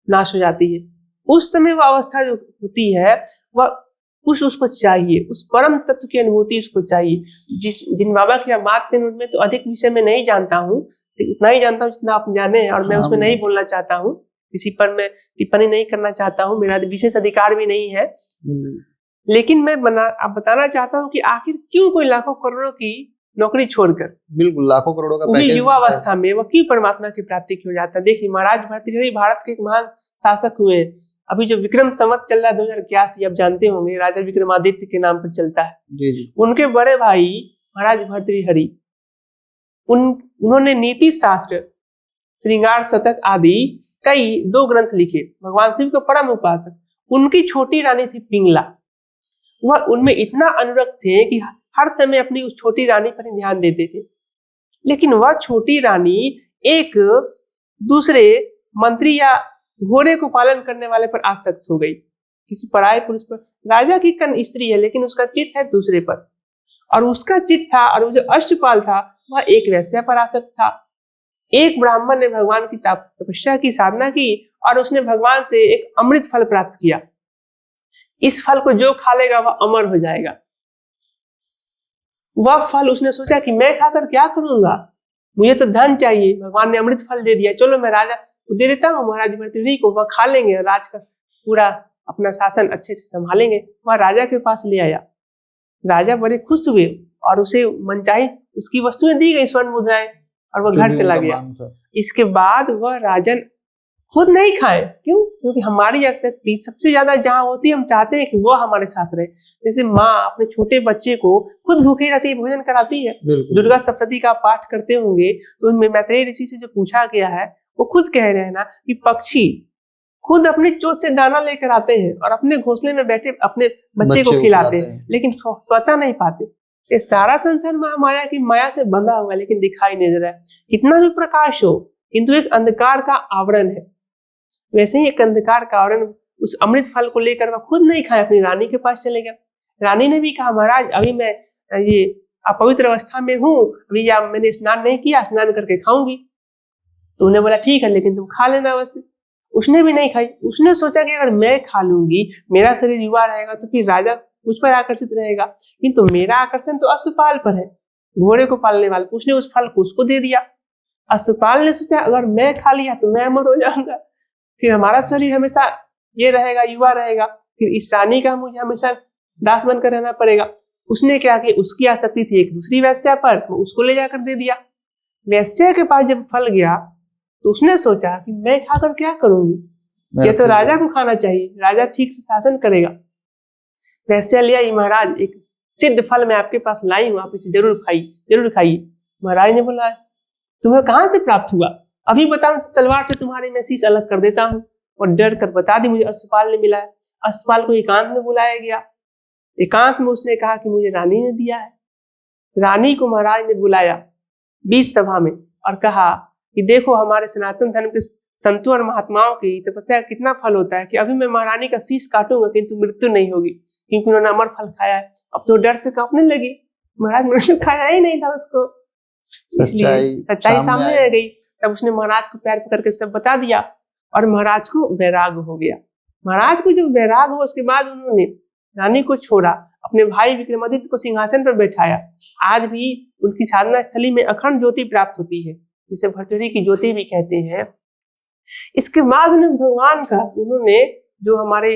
नाश हो जाती है। उस समय वह अवस्था जो होती है वह उसको चाहिए, उस परम तत्व की अनुभूति उसको चाहिए। जिन बाबा की बात करें उनमें तो अधिक विषय में नहीं जानता हूँ, उतना ही जानता हूँ जितना आप जाने हैं, और मैं उसमें नहीं बोलना चाहता हूँ, किसी पर मैं टिप्पणी नहीं करना चाहता हूँ, मेरा विशेष अधिकार भी नहीं है। लेकिन मैं आप बताना चाहता हूँ कि आखिर क्यों कोई लाखों करोड़ों की नौकरी छोड़कर, बिल्कुल लाखों करोड़ों का पैकेज, युवा अवस्था में वह क्यों परमात्मा की प्राप्ति की हो जाता है? देखिए, महाराज भर्तृहरि भारत के एक महान शासक हुए। अभी जो विक्रम संवत चल रहा है 2081, आप जानते होंगे, राजा विक्रमादित्य के नाम पर चलता है। जी। उनके बड़े भाई महाराज भर्तृहरि, उन्होंने नीति शास्त्र, श्रृंगार शतक आदि कई 2 ग्रंथ लिखे। भगवान शिव के परम उपासक। उनकी छोटी रानी थी पिंगला। वह उनमें इतना अनुरक्त थे कि हर समय अपनी उस छोटी रानी पर ही ध्यान देते थे। लेकिन वह छोटी रानी एक दूसरे मंत्री या घोड़े को पालन करने वाले पर आसक्त हो गई, किसी पराये पुरुष पर। राजा की कन्या स्त्री है लेकिन उसका चित्त है दूसरे पर, और उसका चित्त था, और वो जो अष्टपाल था वह एक वैश्या पर आसक्त था। एक ब्राह्मण ने भगवान की तपस्या की, साधना की, और उसने भगवान से एक अमृत फल प्राप्त किया। इस फल को जो खा लेगा वह अमर हो जाएगा। वह फल उसने सोचा कि मैं खाकर क्या करूंगा, मुझे तो धन चाहिए, भगवान ने अमृत फल दे दिया, चलो मैं राजा को दे देता हूँ, महाराज भर्तृहरि को, वह खा लेंगे और राज का पूरा अपना शासन अच्छे से संभालेंगे। वह राजा के पास ले आया। राजा बड़े खुश हुए और उसे मनचाही उसकी वस्तुएं दी गई, स्वर्ण मुद्राएं, और वह घर चला गया। इसके बाद वह राजन खुद नहीं खाए। क्यों? क्योंकि हमारी आसक्ति सबसे ज्यादा जहां होती है, हम चाहते हैं कि वो हमारे साथ रहे। जैसे माँ अपने छोटे बच्चे को खुद भूखी रहती है, भोजन कराती है। दुर्गा सप्तशती का पाठ करते होंगे तो उनमें मैत्रेय ऋषि से जो पूछा गया है वो खुद कह रहे हैं ना कि पक्षी खुद अपनी चोंच से दाना लेकर आते हैं और अपने घोंसले में बैठे अपने बच्चे को खिलाते हैं, लेकिन स्वतः नहीं पाते। ये सारा संसार माया की माया से बंधा हुआ है, लेकिन दिखाई नहीं दे रहा है। कितना भी प्रकाश हो, किंतु एक अंधकार का आवरण है। वैसे ही एक अंधकार का आवरण उस अमृत फल को लेकर वह खुद नहीं खाया, अपनी रानी के पास चले गया। रानी ने भी कहा, महाराज अभी मैं ये अपवित्र अवस्था में हूँ, अभी या मैंने स्नान नहीं किया, स्नान करके खाऊंगी। तो उन्हें बोला ठीक है, लेकिन तुम खा लेना अवश्य। उसने भी नहीं खाई। उसने सोचा कि अगर मैं खा लूंगी, मेरा शरीर युवा रहेगा तो फिर राजा मुझ पर आकर्षित रहेगा, किंतु मेरा आकर्षण तो अश्वपाल पर है, घोड़े को पालने वाले। उसने उस फल को उसको दे दिया। अश्वपाल ने सोचा अगर मैं खा लिया तो मैं अमर हो जाऊंगा, फिर हमारा शरीर हमेशा ये रहेगा, युवा रहेगा, फिर इस रानी का मुझे हमेशा दास बनकर रहना पड़ेगा। उसने क्या किया, उसकी आसक्ति थी एक दूसरी वैश्या पर, उसको ले जाकर दे दिया। वैश्या के पास जब फल गया तो उसने सोचा कि मैं खाकर क्या करूंगी, ये तो राजा को खाना चाहिए, राजा ठीक से शासन करेगा। वैश्या ले आई, महाराज एक सिद्ध फल मैं आपके पास लाई हूं, आप इसे जरूर खाइए। महाराज ने बोला तुम्हें कहाँ से प्राप्त हुआ? अभी बताऊं तो तलवार से तुम्हारे मैं शीश अलग कर देता हूँ। और डर कर बता दी मुझे अश्वपाल ने मिला है। अश्वपाल को एकांत में बुलाया गया। एकांत में उसने कहा कि मुझे रानी ने दिया है। रानी को महाराज ने बुलाया बीच सभा में और कहा कि देखो हमारे सनातन धर्म के संतों और महात्माओं की तपस्या का कितना फल होता है कि अभी मैं महारानी का शीश काटूंगा किंतु मृत्यु नहीं होगी, क्योंकि उन्होंने अमर फल खाया है। अब तो डर से कांपने लगी। महाराज मृत्यु खाया ही नहीं था उसको, सच्चाई सामने आ गई। तब उसने महाराज को पैर पकड़ के सब बता दिया और महाराज को वैराग हो गया। महाराज को जब वैराग हुआ उसके बाद उन्होंने रानी को छोड़ा, अपने भाई विक्रमादित्य को सिंहासन पर बैठाया। आज भी उनकी साधना स्थली में अखंड ज्योति प्राप्त होती है, जिसे भटोरी की ज्योति भी कहते हैं। इसके बाद भगवान का उन्होंने जो हमारे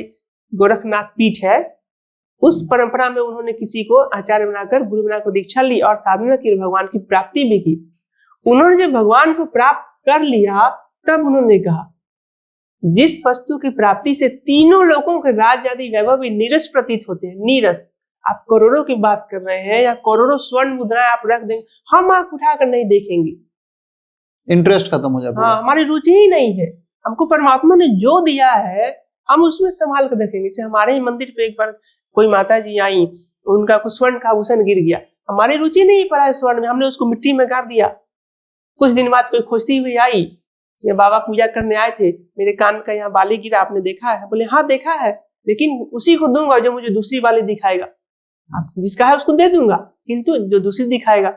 गोरखनाथ पीठ है उस परंपरा में उन्होंने किसी को आचार्य बनाकर गुरु बनाकर दीक्षा ली और साधना की, भगवान की प्राप्ति भी की। उन्होंने जब भगवान को प्राप्त कर लिया तब उन्होंने कहा जिस वस्तु की प्राप्ति से तीनों लोगों के राज आदि वैभव भी नीरस प्रतीत होते हैं, नीरस, आप करोड़ों की बात कर रहे हैं या करोड़ों स्वर्ण मुद्राएं आप रख देंगे, हम आंख उठाकर नहीं देखेंगे, इंटरेस्ट खत्म हो जाता है। हाँ, हमारी रुचि ही नहीं है। हमको परमात्मा ने जो दिया है हम उसमें संभाल कर रखेंगे। जैसे हमारे ही मंदिर पे एक बार कोई माता जी आई, उनका कुछ स्वर्ण का आभूषण गिर गया, हमारी रुचि नहीं पड़ा है स्वर्ण में, हमने उसको मिट्टी में गाड़ दिया। कुछ दिन बाद कोई खोजती हुई आई, ये बाबा पूजा करने आए थे, मेरे कान का यहाँ बाली गिरा, आपने देखा है? बोले हाँ देखा है, लेकिन उसी को दूंगा जो मुझे दूसरी बाली दिखाएगा। आप जिसका है उसको दे दूंगा, किंतु जो दूसरी दिखाएगा।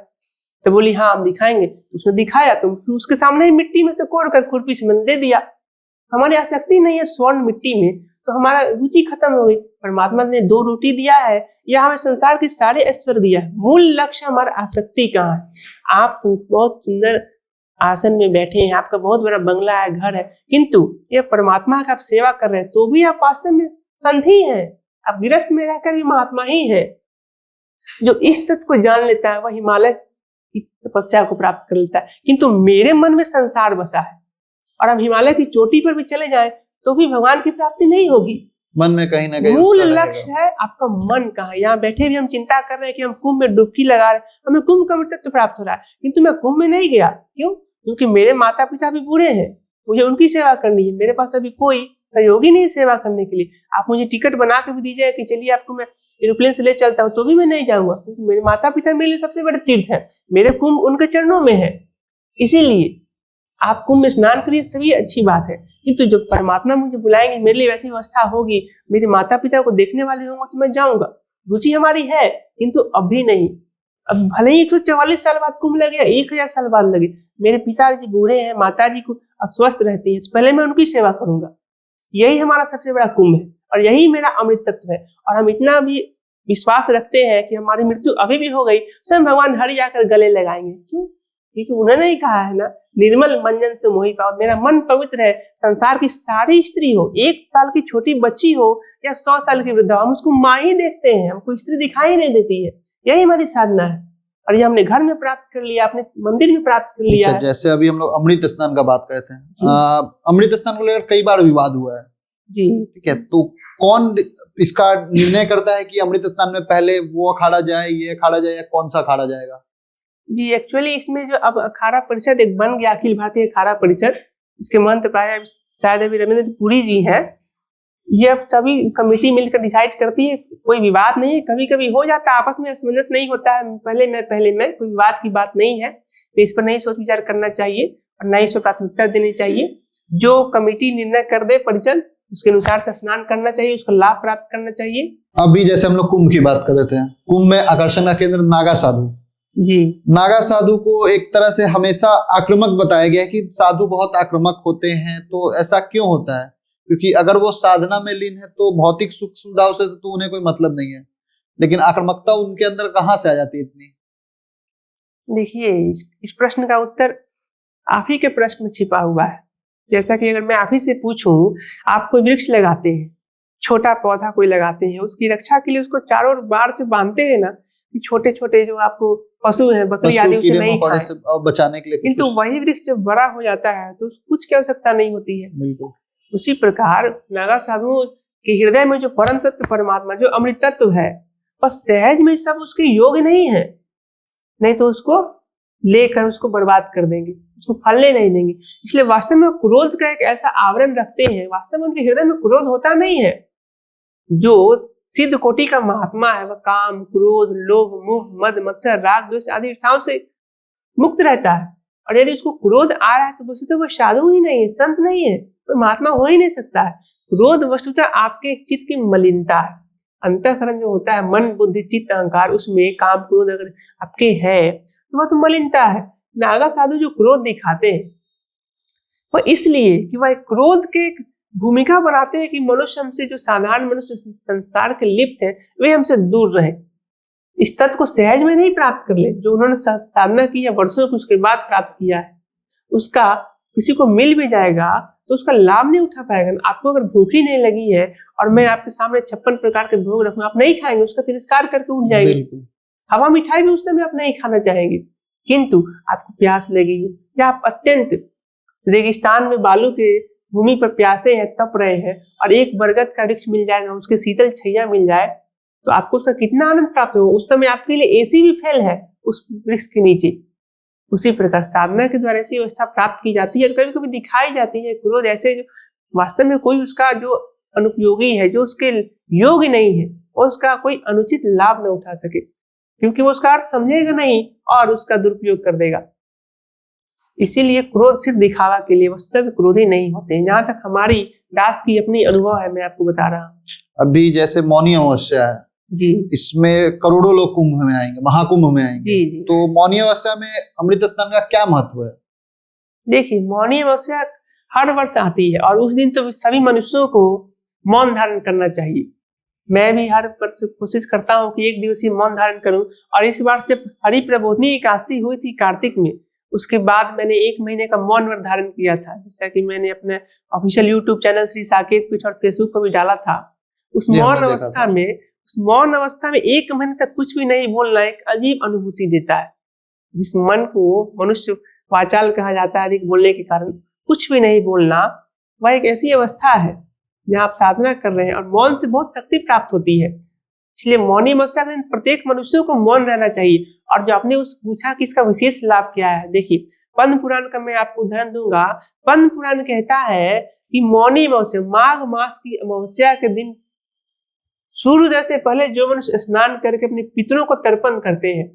तो बोली हाँ हम दिखाएंगे। उसने दिखाया तो उसके सामने ही मिट्टी में से कोड़ कर खुरपी से मैंने दे दिया। हमारी आसक्ति नहीं है स्वर्ण मिट्टी में, तो हमारा रुचि खत्म हो गई। परमात्मा ने 2 रोटी दिया है या हमें संसार के सारे ऐश्वर्य दिया है, मूल लक्ष्य हमारा आसक्ति कहाँ है। आप बहुत सुंदर आसन में बैठे हैं, आपका बहुत बड़ा बंगला है, घर है, किंतु ये परमात्मा का आप सेवा कर रहे हैं तो भी आप वास्तव में संत ही हैं। आप गृहस्थ में रहकर भी महात्मा ही है। जो इस तत्व को जान लेता है वह हिमालय की तपस्या को प्राप्त कर लेता है। किंतु मेरे मन में संसार बसा है और हम हिमालय की चोटी पर भी चले जाएं तो भी भगवान की प्राप्ति नहीं होगी। मन में कहीं ना कहीं मूल लक्ष्य है आपका मन कहाँ है। यहाँ बैठे भी हम चिंता कर रहे हैं कि हम कुंभ में डुबकी लगा रहे हैं, हमें कुंभ का अमृतत्व प्राप्त हो रहा है, किंतु मैं कुंभ में नहीं गया। क्यों? क्योंकि मेरे माता पिता भी बूढ़े हैं, मुझे उनकी सेवा करनी है, मेरे पास अभी कोई सहयोगी नहीं सेवा करने के लिए। आप मुझे टिकट बना के भी दीजिए कि चलिए आपको मैं एरोप्लेन से ले चलता हूँ, तो भी मैं नहीं जाऊंगा, क्योंकि मेरे माता पिता मेरे लिए सबसे बड़े तीर्थ है, मेरे कुंभ उनके चरणों में है। इसीलिए आप कुंभ में स्नान करिए, सभी अच्छी बात है, किंतु जब परमात्मा मुझे बुलाएंगे, मेरे लिए वैसी व्यवस्था होगी, मेरे माता पिता को देखने वाले होंगे तो मैं जाऊंगा। रुचि हमारी है किंतु अभी नहीं। अब भले ही 144 साल बाद कुंभ लगे, 1000 साल बाद लगे, मेरे पिताजी बूढ़े हैं, माताजी को अस्वस्थ रहती है, तो पहले मैं उनकी सेवा करूंगा। यही हमारा सबसे बड़ा कुंभ है और यही मेरा अमृत तत्व है। और हम इतना भी विश्वास रखते हैं कि हमारी मृत्यु अभी भी हो गई, स्वयं भगवान हरि जाकर गले लगाएंगे। क्यों? क्योंकि उन्होंने ही कहा है ना, निर्मल मंजन से मोहि पाओ। मेरा मन पवित्र है। संसार की सारी स्त्री हो, 1 साल की छोटी बच्ची हो या 100 साल की वृद्धा, हम उसको माँ ही देखते हैं, हमको स्त्री दिखाई नहीं देती है। यही हमारी साधना है और ये हमने घर में प्राप्त कर लिया, अपने मंदिर में प्राप्त कर लिया है। जैसे अभी हम लोग अमृत स्नान का बात करते हैं, अमृत स्नान को लेकर कई बार विवाद हुआ है जी, ठीक है, तो कौन इसका निर्णय करता है कि अमृत स्नान में पहले वो अखाड़ा जाए, ये अखाड़ा जाए, या कौन सा अखाड़ा जाएगा? जी, एक्चुअली इसमें जो अब अखाड़ा परिषद एक बन गया, अखिल भारतीय अखाड़ा परिषद, इसके मंत्र प्राय शायद अभी रविंद्र पुरी जी हैं। ये अब सभी कमेटी मिलकर डिसाइड करती है, कोई विवाद नहीं है। कभी कभी हो जाता है, आपस में असमंजस नहीं होता है, पहले मैं, कोई विवाद की बात नहीं है, तो इस पर नहीं सोच विचार करना चाहिए और न इस पर प्राथमिकता देनी चाहिए। जो कमेटी निर्णय कर दे परिषद, उसके अनुसार से स्नान करना चाहिए, उसका लाभ प्राप्त करना चाहिए। अभी जैसे हम लोग कुंभ की बात कर रहे थे, कुंभ में आकर्षण का केंद्र नागा साधु जी। नागा साधु को एक तरह से हमेशा आक्रामक बताया गया कि साधु बहुत आक्रामक होते हैं, तो ऐसा क्यों होता है? क्योंकि अगर वो साधना में लीन है तो भौतिक सुख सुविधाओं से तो उन्हें कोई मतलब नहीं है, लेकिन आक्रामकता उनके अंदर कहाँ से आ जाती है इतनी? देखिए, इस प्रश्न का उत्तर आप ही के प्रश्न में छिपा हुआ है। जैसा कि अगर मैं आप ही से पूछूं, आप कोई वृक्ष लगाते हैं, छोटा पौधा कोई लगाते हैं, उसकी रक्षा के लिए उसको चारों ओर बाड़ से बांधते हैं ना, कि छोटे छोटे जो आपको पशु हैं, बकरी आदि, उसे नहीं खाएं, बचाने के लिए। किंतु वही वृक्ष जब बड़ा हो जाता है तो कुछ की आवश्यकता नहीं होती है। बिल्कुल उसी प्रकार नागा साधुओं के हृदय में जो परम तत्व परमात्मा, जो अमृत तत्व है, और सहज में सब उसके योग्य नहीं है, नहीं तो उसको लेकर उसको बर्बाद कर देंगे, उसको फलने नहीं देंगे। इसलिए वास्तव में क्रोध का एक ऐसा आवरण रखते हैं, वास्तव में उनके हृदय में क्रोध होता नहीं है। जो सिद्ध कोटि का महात्मा है वह काम, क्रोध, लोभ, मोह, मद, मत्सर, राग, द्वेष आदि ईर्षाओं से मुक्त रहता है। और यदि उसको क्रोध आ रहा है तो वस्तुतः वह साधु ही नहीं है, संत नहीं है, कोई महात्मा हो ही नहीं सकता है। क्रोध वस्तुतः आपके चित्त की मलिनता है। अंतःकरण जो होता है, मन, बुद्धि, चित्त, अहंकार, उसमें काम, क्रोध अगर आपके है तो वह तो मलिनता है। नागा साधु जो क्रोध दिखाते हैं वह इसलिए कि वह क्रोध के भूमिका बनाते हैं कि मनुष्य हमसे, जो साधारण मनुष्य संसार के लिप्त है, वे हमसे दूर रहे, इस तत्व को सहज में नहीं प्राप्त कर ले। जो उन्होंने साधना की है वर्षों की, उसके बाद प्राप्त किया है, उसका किसी को मिल भी जाएगा तो उसका लाभ नहीं उठा पाएगा। आपको अगर भूख ही नहीं लगी है और मैं आपके सामने 56 प्रकार के भोग रखूं, आप नहीं खाएंगे, उसका तिरस्कार करके उठ जाएंगे। हवा मिठाई भी उस समय आप नहीं खाना चाहेंगे। किंतु आपको प्यास लगी या आप अत्यंत रेगिस्तान में बालू के भूमि पर प्यासे हैं, तप रहे हैं, और एक बरगद का वृक्ष मिल जाएगा, उसके शीतल छैया मिल जाए तो आपको उसका कितना आनंद प्राप्त होगा। उस समय आपके लिए एसी भी फेल है उस वृक्ष के नीचे। उसी प्रकार साधना के द्वारा ऐसी व्यवस्था प्राप्त की जाती है और कभी कभी दिखाई जाती है। क्रोध ऐसे जो वास्तव में कोई उसका जो अनुपयोगी है, जो उसके योग्य नहीं है, और उसका कोई अनुचित लाभ न उठा सके, क्योंकि वो उसका अर्थ समझेगा नहीं और उसका दुरुपयोग कर देगा। इसीलिए क्रोध सिर्फ दिखावा के लिए, वस्तुतः क्रोधी नहीं होते। जहां तक हमारी दास की अपनी अनुभव है, मैं आपको बता रहा हूँ। अभी जैसे मौनी अमावस्या है जी, इसमें करोड़ों लोग कुंभ में आएंगे, महाकुंभ में आएंगे। जी, जी। तो मौनी अमावस्या में अमृत स्नान का क्या महत्व है? देखिए, मौनी अमावस्या हर वर्ष आती है और उस दिन तो सभी मनुष्यों को मौन धारण करना चाहिए। मैं भी हर वर्ष कोशिश करता हूँ कि एक दिवसीय मौन धारण करूं। और इस बार जब हरि प्रबोधनी एकादशी हुई थी कार्तिक में, उसके बाद मैंने 1 महीने का मौन व्रत धारण किया था, जैसा कि मैंने अपने official YouTube channel Shri Saket पीठ और फेसबुक पर भी डाला था। उस मौन अवस्था में 1 महीने तक कुछ भी नहीं बोलना एक अजीब अनुभूति देता है। जिस मन को मनुष्य वाचाल कहा जाता है अधिक बोलने के कारण, कुछ भी नहीं बोलना, वह एक ऐसी अवस्था है जहाँ आप साधना कर रहे हैं और मौन से बहुत शक्ति प्राप्त होती है। इसलिए मौनी अमावस्या के दिन प्रत्येक मनुष्य को मौन रहना चाहिए। और जो आपने उस पूछा कि इसका विशेष लाभ क्या है, देखिए पद्म पुराण का मैं आपको उदाहरण दूंगा। पद्म पुराण कहता है कि मौनी अमावस्या, माघ मास की अमावस्या के दिन सूर्योदय से पहले जो मनुष्य स्नान करके अपने पितरों को तर्पण करते हैं,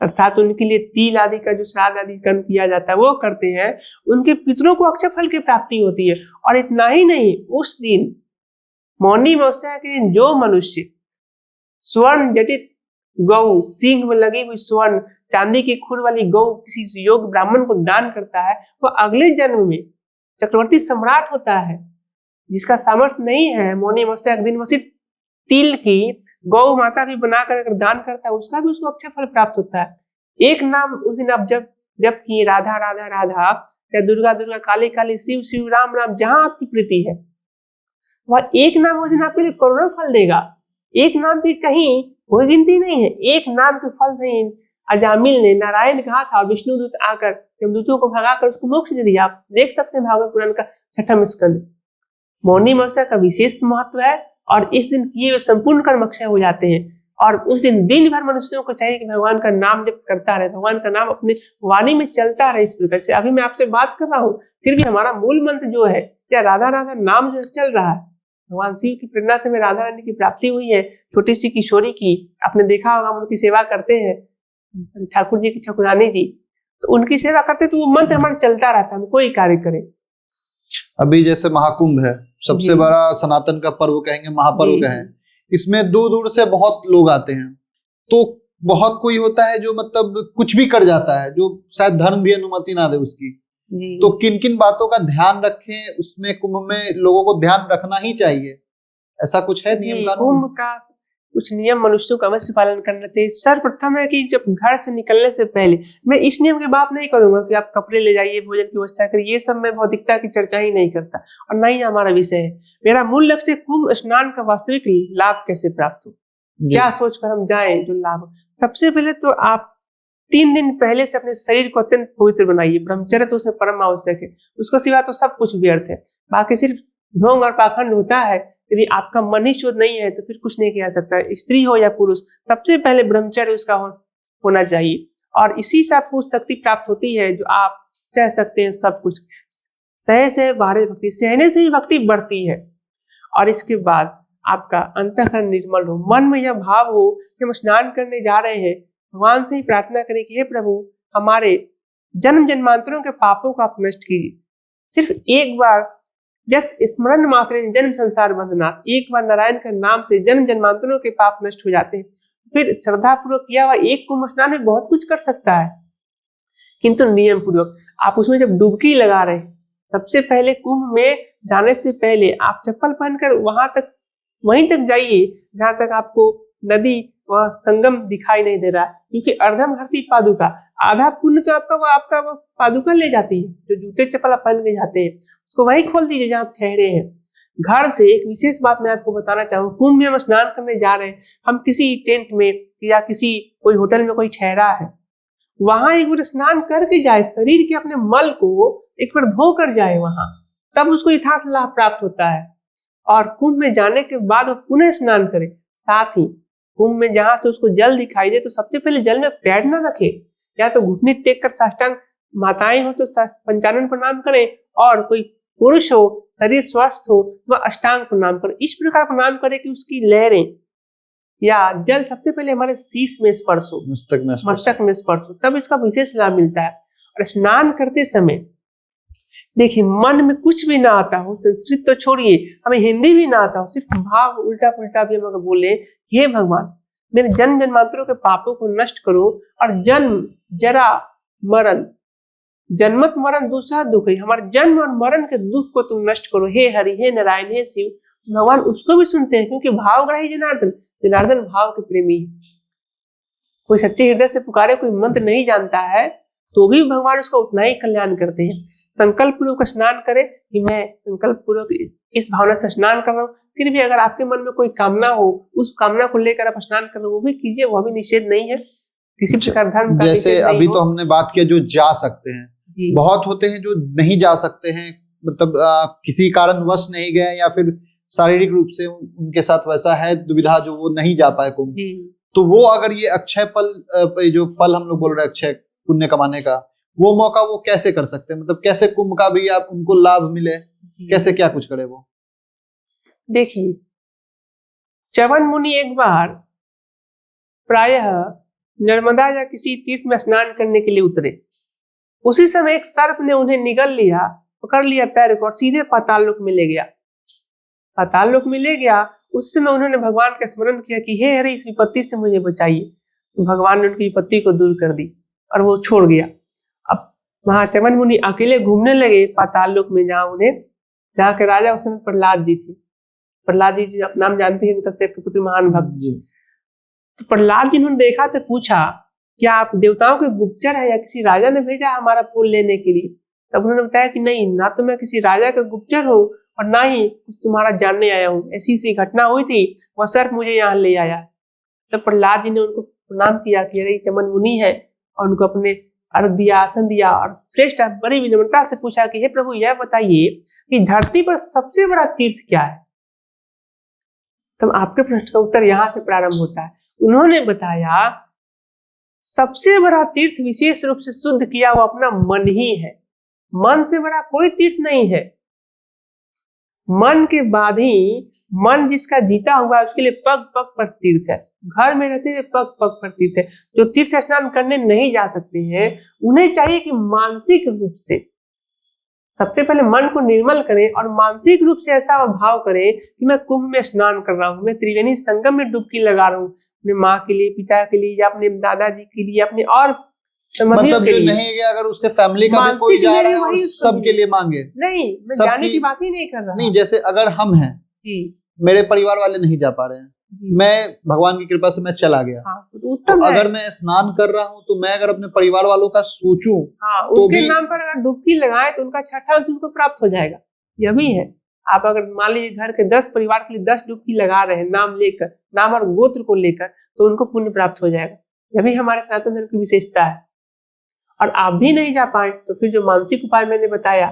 अर्थात उनके लिए तिल आदि का जो श्राद्ध आदि कर्म किया जाता है वो करते हैं, उनके पितरों को अक्षय फल की प्राप्ति होती है। और इतना ही नहीं, उस दिन मौनी अमावस्या के दिन जो मनुष्य स्वर्ण जटित गौ, सींग में लगी हुई स्वर्ण चांदी की खुर वाली गौ किसी योग्य ब्राह्मण को दान करता है, वह अगले जन्म में चक्रवर्ती सम्राट होता है। जिसका सामर्थ्य नहीं है मौनी अमावस्या के दिन, वह सिर्फ तिल की गौ माता भी बनाकर अगर दान करता है, उसका भी उसको अक्षय फल प्राप्त होता है। एक नाम उस दिन आप जब कि राधा राधा राधा या दुर्गा दुर्गा, काली काली, शिव शिव, राम राम, जहां आपकी प्रीति है, वह एक नाम उस दिन आपके लिए करोड़ों फल देगा। एक नाम की कहीं कोई गिनती नहीं है। एक नाम के फल से अजामिल ने नारायण कहा था और विष्णुदूत आकर यमदूतों को भगाकर उसको मोक्ष दे दिया। आप देख सकते हैं भागवत पुराण का 6वां स्कंद। मौनी अमावस्या का विशेष महत्व है और इस दिन किए हुए संपूर्ण कर्म अक्षय हो जाते हैं। और उस दिन भर मनुष्यों को चाहिए कि भगवान का नाम जप करता रहे, भगवान का नाम अपने वाणी में चलता रहे। इस प्रकार से अभी मैं आपसे बात कर रहा हूँ, फिर भी हमारा मूल मंत्र जो है, या राधा राधा नाम जो चल रहा है, भगवान शिव की प्रेरणा से हमें राधा रानी की प्राप्ति हुई है। छोटी सी किशोरी की आपने देखा होगा, हम उनकी सेवा करते हैं, ठाकुर जी की ठाकुरानी जी, तो उनकी सेवा करते तो वो मंत्र हमारा चलता रहता है, हम कोई कार्य करें। अभी जैसे महाकुंभ है, सबसे बड़ा सनातन का पर्व कहेंगे, महापर्व कहें, इसमें दूर दूर से बहुत लोग आते हैं। तो बहुत कोई होता है जो मतलब कुछ भी कर जाता है, जो शायद धर्म भी अनुमति ना दे उसकी। तो किन किन बातों का ध्यान रखें उसमें, कुंभ में लोगों को ध्यान रखना ही चाहिए, ऐसा कुछ है नियम कानून? कुंभ का कुछ नियम मनुष्यों का अवश्य पालन करना चाहिए। सर्वप्रथम है कि जब घर से निकलने से पहले, मैं इस नियम की बात नहीं करूंगा कि आप कपड़े ले जाइए, भोजन की व्यवस्था करिए, ये सब मैं भौतिकता की चर्चा ही नहीं करता और ना ही हमारा विषय है। मेरा मूल लक्ष्य कुंभ स्नान का वास्तविक लाभ कैसे प्राप्त हो, क्या सोचकर हम जाएं जो लाभ। सबसे पहले तो आप 3 दिन पहले से अपने शरीर को अत्यंत पवित्र बनाइए। ब्रह्मचर्य तो उसमें परम आवश्यक है, उसको सिवा तो सब कुछ व्यर्थ है। बाकी सिर्फ ढोंग और पाखंड होता है। यदि आपका मन ही शुद्ध नहीं है तो फिर कुछ नहीं किया सकता। स्त्री हो या पुरुष, सबसे पहले ब्रह्मचर्य उसका होना चाहिए। और इसी से आपको शक्ति प्राप्त होती है जो आप सह सकते हैं सब कुछ। सहे से बाहर भक्ति, सहने से ही भक्ति बढ़ती है। और इसके बाद आपका अंतःकरण निर्मल हो, मन में यह भाव हो कि हम स्नान करने जा रहे हैं, भगवान से ही प्रार्थना करें कि हे प्रभु हमारे जन्म जन्मांतरों के पापों को आप नष्ट कीजिए। सिर्फ एक बार जस स्मरण मात्र जन्म संसार बंधनाथ, एक बार नारायण के नाम से जन्म जन्मांतरों के पाप नष्ट हो जाते हैं। फिर श्रद्धा पूर्वक किया हुआ एक कुंभ स्नान में बहुत कुछ कर सकता है, किंतु नियम पूर्वक आप उसमें जब डुबकी लगा रहे हैं, सबसे पहले कुंभ में जाने से पहले आप चप्पल पहनकर वहीं तक जाइए जहां तक आपको नदी व संगम दिखाई नहीं दे रहा है, क्योंकि अर्धम हरती पादुका, आधा पुण्य तो आपका वो पादुका ले जाती है। जो जूते चप्पल आप पहन के जाते हैं उसको वही खोल दीजिए जहाँ आप ठहरे हैं। घर से एक विशेष बात मैं आपको बताना चाहूँ, कुंभ में हम स्नान करने जा रहे हैं, हम किसी टेंट में या किसी कोई होटल में कोई ठहरा है, वहां एक बार स्नान करके जाए, शरीर के अपने मल को एक बार धो कर जाए वहां, तब उसको यथार्थ लाभ प्राप्त होता है। और कुंभ में जाने के बाद वो पुनः स्नान करे। साथ ही कुंभ में जहां से उसको जल दिखाई दे तो सबसे पहले जल में पैर न रखे, या तो घुटने टेक कर साष्टांग, माताएं हो तो पंचानन प्रणाम करें, और कोई पुरुष हो शरीर स्वस्थ हो तो वह अष्टांग प्रणाम करे। इस प्रकार प्रणाम करे कि उसकी लहरें या जल सबसे पहले हमारे शीश में स्पर्श हो, मस्तक में स्पर्श हो, तब इसका विशेष लाभ मिलता है। और स्नान करते समय देखिए मन में कुछ भी ना आता हो, संस्कृत तो छोड़िए, हमें हिंदी भी ना आता हो, सिर्फ भाव उल्टा पुल्टा भी हम अगर बोले, हे भगवान मेरे जन्म जन्मांतरों के पापों को नष्ट करो, और जन्म जरा मरण, जन्मत मरण दूसरा दुख है, हमारे जन्म और मरण के दुख को तुम नष्ट करो, हे हरि, हे नारायण, हे शिव। तो भगवान उसको भी सुनते हैं, क्योंकि भावग्राही जनार्दन भाव के प्रेमी है। कोई सच्चे हृदय से पुकारे, कोई मंत्र नहीं जानता है, तो भी भगवान उसका उतना ही कल्याण करते हैं। संकल्प पूर्वक स्नान करें कि मैं संकल्प पूर्वक इस भावना से स्नान कर रहा हूँ। फिर भी अगर आपके मन में कोई कामना हो, उस कामना को लेकर आप स्नान कर रहे हो, वो भी कीजिए, वो भी निषेध नहीं है किसी प्रकार धर्म का। जैसे अभी तो हमने बात किया जो जा सकते हैं, बहुत होते हैं जो नहीं जा सकते हैं, मतलब किसी कारणवश नहीं गए, या फिर शारीरिक रूप से उनके साथ वैसा है दुविधा जो वो नहीं जा पाए कुंभ, तो वो अगर ये अक्षय फल, जो फल हम लोग बोल रहे हैं अक्षय पुण्य कमाने का, वो मौका वो कैसे कर सकते हैं? मतलब कैसे कुंभ का भी आप उनको लाभ मिले, कैसे क्या कुछ करे वो? देखिए च्यवन मुनि एक बार प्रायः नर्मदा या किसी तीर्थ में स्नान करने के लिए उतरे। उसी समय एक सर्प ने उन्हें निगल लिया, पकड़ लिया पैर को, और सीधे पाताल लोक में ले गया। पाताल लोक में ले गया, उस समय उन्होंने भगवान का स्मरण किया कि हे हरि इस विपत्ति से मुझे बताइए, तो भगवान ने उनकी विपत्ति को दूर कर दी और वो छोड़ गया। अब वहां च्यवन मुनि अकेले घूमने लगे पाताल लोक में, जहाँ के राजा उस समय प्रहलाद जी थे। प्रहलाद जी आप नाम जानते हैं, कश्यप के पुत्र महान भक्त जी। तो प्रहलाद जी ने देखा तो पूछा क्या आप देवताओं के गुप्तचर है या किसी राजा ने भेजा हमारा फूल लेने के लिए? तब उन्होंने बताया कि नहीं, ना तो मैं किसी राजा का गुप्तचर हूँ और ना ही तुम्हारा जानने आया हूँ, ऐसी ऐसी घटना हुई थी, वह सर्प मुझे यहाँ ले आया। तब प्रहलाद जी ने उनको प्रणाम किया कि अरे च्यवन मुनि है, और उनको अपने अर्घ दिया, आसन दिया, और श्रेष्ठ बड़ी विनम्रता से पूछा कि हे प्रभु यह बताइए कि धरती पर सबसे बड़ा तीर्थ क्या है? तब आपके प्रश्न का उत्तर यहाँ से प्रारंभ होता है। उन्होंने बताया सबसे बड़ा तीर्थ विशेष रूप से शुद्ध किया हुआ अपना मन ही है, मन से बड़ा कोई तीर्थ नहीं है। मन के बाद ही मन जिसका जीता हुआ है उसके लिए पग पग पर तीर्थ है, घर में रहते हुए पग पग पर तीर्थ है। जो तीर्थ स्नान करने नहीं जा सकते हैं उन्हें चाहिए कि मानसिक रूप से सबसे पहले मन को निर्मल करें और मानसिक रूप से ऐसा भाव करें कि मैं कुंभ में स्नान कर रहा हूँ, मैं त्रिवेणी संगम में डुबकी लगा रहा हूँ, अपने माँ के लिए, पिता के लिए, या अपने दादाजी के लिए, अपने और मतलब जो नहीं गया अगर उसके फैमिली का भी कोई जा रहा है और सबके लिए मांगे, नहीं मैं जाने की बात ही नहीं कर रहा। नहीं, जैसे अगर हम हैं, मेरे परिवार वाले नहीं जा पा रहे हैं, मैं भगवान की कृपा से मैं चला गया, तो अगर मैं स्नान कर रहा हूँ तो मैं अगर अपने परिवार वालों का सोचूं, तो उनके नाम पर अगर डुबकी लगाए तो उनका छठा अंश उसको प्राप्त हो जाएगा। यह भी है, आप अगर मान लीजिए घर के 10 परिवार के लिए 10 डुबकी लगा रहे हैं नाम लेकर, नाम और गोत्र को लेकर, तो उनको पुण्य प्राप्त हो जाएगा। यह भी हमारे सनातन धर्म की विशेषता है। और आप भी नहीं जा पाए तो फिर जो मानसिक उपाय मैंने बताया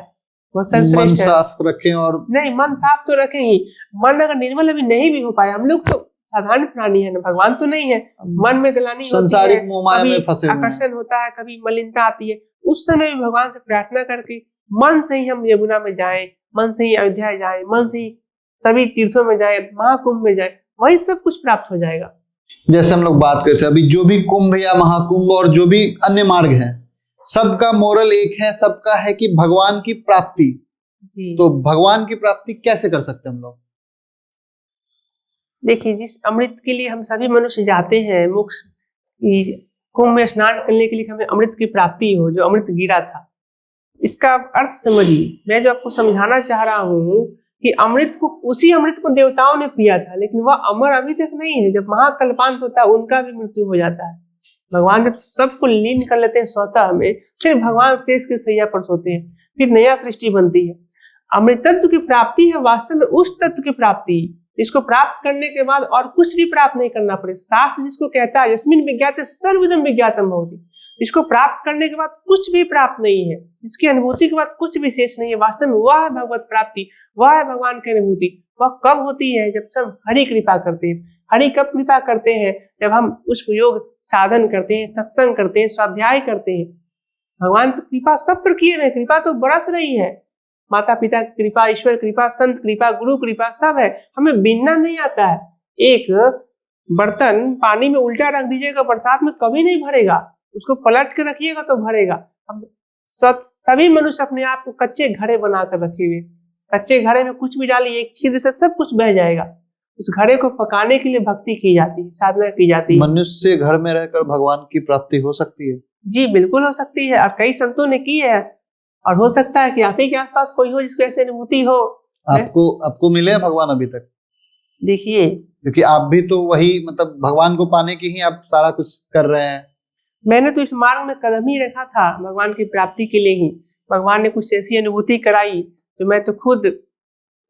वह सर्वश्रेष्ठ है। मन साफ रखें, और नहीं मन साफ तो रखें ही, मन अगर निर्मल अभी नहीं भी हो पाया, हम लोग तो साधारण प्राणी है ना, भगवान तो नहीं है। मन में गलानी होती है, संसारिक मोह माया में कभी फंसे हुए हैं। आकर्षण होता है, कभी मलिनता आती है, उस समय भी भगवान से प्रार्थना करके मन से ही हम यमुना में जाएं, मन से ही अयोध्या जाएं, मन से ही सभी तीर्थों में जाएं, महाकुंभ में जाएं, वही सब कुछ प्राप्त हो जाएगा। जैसे हम लोग बात करते हैं अभी, जो भी कुंभ या महाकुंभ और जो भी अन्य मार्ग हैं, सबका मोरल एक है, सबका है कि भगवान की प्राप्ति। जी। तो भगवान की प्राप्ति कैसे कर सकते हैं हम लोग? देखिए, जिस अमृत के लिए हम सभी मनुष्य जाते हैं, मोक्ष कुंभ में स्नान करने के लिए हमें अमृत की प्राप्ति हो, जो अमृत गिरा था, इसका अर्थ समझिए। मैं जो आपको समझाना चाह रहा हूँ कि उसी अमृत को देवताओं ने पिया था, लेकिन वह अमर अभी तक नहीं है। जब महाकल्पांत होता है, उनका भी मृत्यु हो जाता है। भगवान जब सबको लीन कर लेते हैं स्वतः में, फिर भगवान शेष की सैया पर सोते हैं, फिर नया सृष्टि बनती है। अमृत तत्व की प्राप्ति है वास्तव में उस तत्व की प्राप्ति जिसको प्राप्त करने के बाद और कुछ भी प्राप्त नहीं करना पड़े। शास्त्र जिसको कहता है, यस्मिन् विज्ञाते सर्वइदं विज्ञातम् भवति, इसको प्राप्त करने के बाद कुछ भी प्राप्त नहीं है, इसकी अनुभूति के बाद कुछ भी शेष नहीं है। वास्तव में वह है भगवत प्राप्ति, वह है भगवान की अनुभूति। वह कब होती है? जब सब हरि कृपा करते हैं। हरि कब कृपा करते हैं? जब हम पुष्प योग साधन करते हैं, सत्संग करते हैं, स्वाध्याय करते हैं। भगवान तो कृपा सब पर किए हुए, कृपा तो बरस रही है। माता पिता की कृपा, ईश्वर कृपा, संत कृपा, गुरु कृपा, सब है। हमें बीनना नहीं आता है। एक बर्तन पानी में उल्टा रख दीजिएगा, बरसात में कभी नहीं भरेगा, उसको पलट के रखिएगा तो भरेगा। अब सभी मनुष्य अपने आप को कच्चे घड़े बनाकर रखे हुए, कच्चे घड़े में कुछ भी डालिए, एक छिद्र से सब कुछ बह जाएगा। उस घड़े को पकाने के लिए भक्ति की जाती है, साधना की जाती है। मनुष्य घर में रहकर भगवान की प्राप्ति हो सकती है? जी बिल्कुल हो सकती है, और कई संतों ने की है। और हो सकता है कि आप ही के आसपास कोई हो जिसको ऐसी अनुभूति हो। आपको मिले हैं भगवान अभी तक? देखिए, क्योंकि आप भी तो वही, मतलब भगवान को पाने की ही आप सारा कुछ कर रहे हैं। मैंने तो इस मार्ग में कदम ही रखा था भगवान की प्राप्ति के लिए ही। भगवान ने कुछ ऐसी अनुभूति कराई तो मैं तो खुद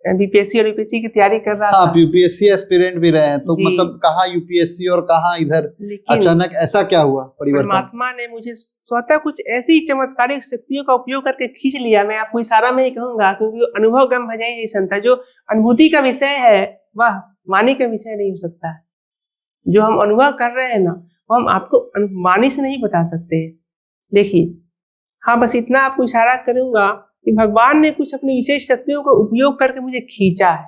बीपीएससी और यूपीएससी की तैयारी कर रहा था। आप यूपीएससी एस्पिरेंट भी रहे हैं, तो जी। मतलब कहाँ यूपीएससी और कहाँ इधर, अचानक ऐसा क्या हुआ परिवर्तन? परमात्मा ने मुझे स्वतः कुछ ऐसी चमत्कारिक शक्तियों का उपयोग करके खींच लिया। मैं आपको इशारा में ही कहूंगा, क्योंकि अनुभव गम भजाई जैसा था। जो अनुभूति का विषय है वह वाणी का विषय नहीं हो सकता है। जो हम अनुभव कर रहे हैं ना, वो हम आपको वाणी से नहीं बता सकते। देखिए, हाँ, बस इतना आपको इशारा करूंगा कि भगवान ने कुछ अपनी विशेष शक्तियों का उपयोग करके मुझे खींचा है।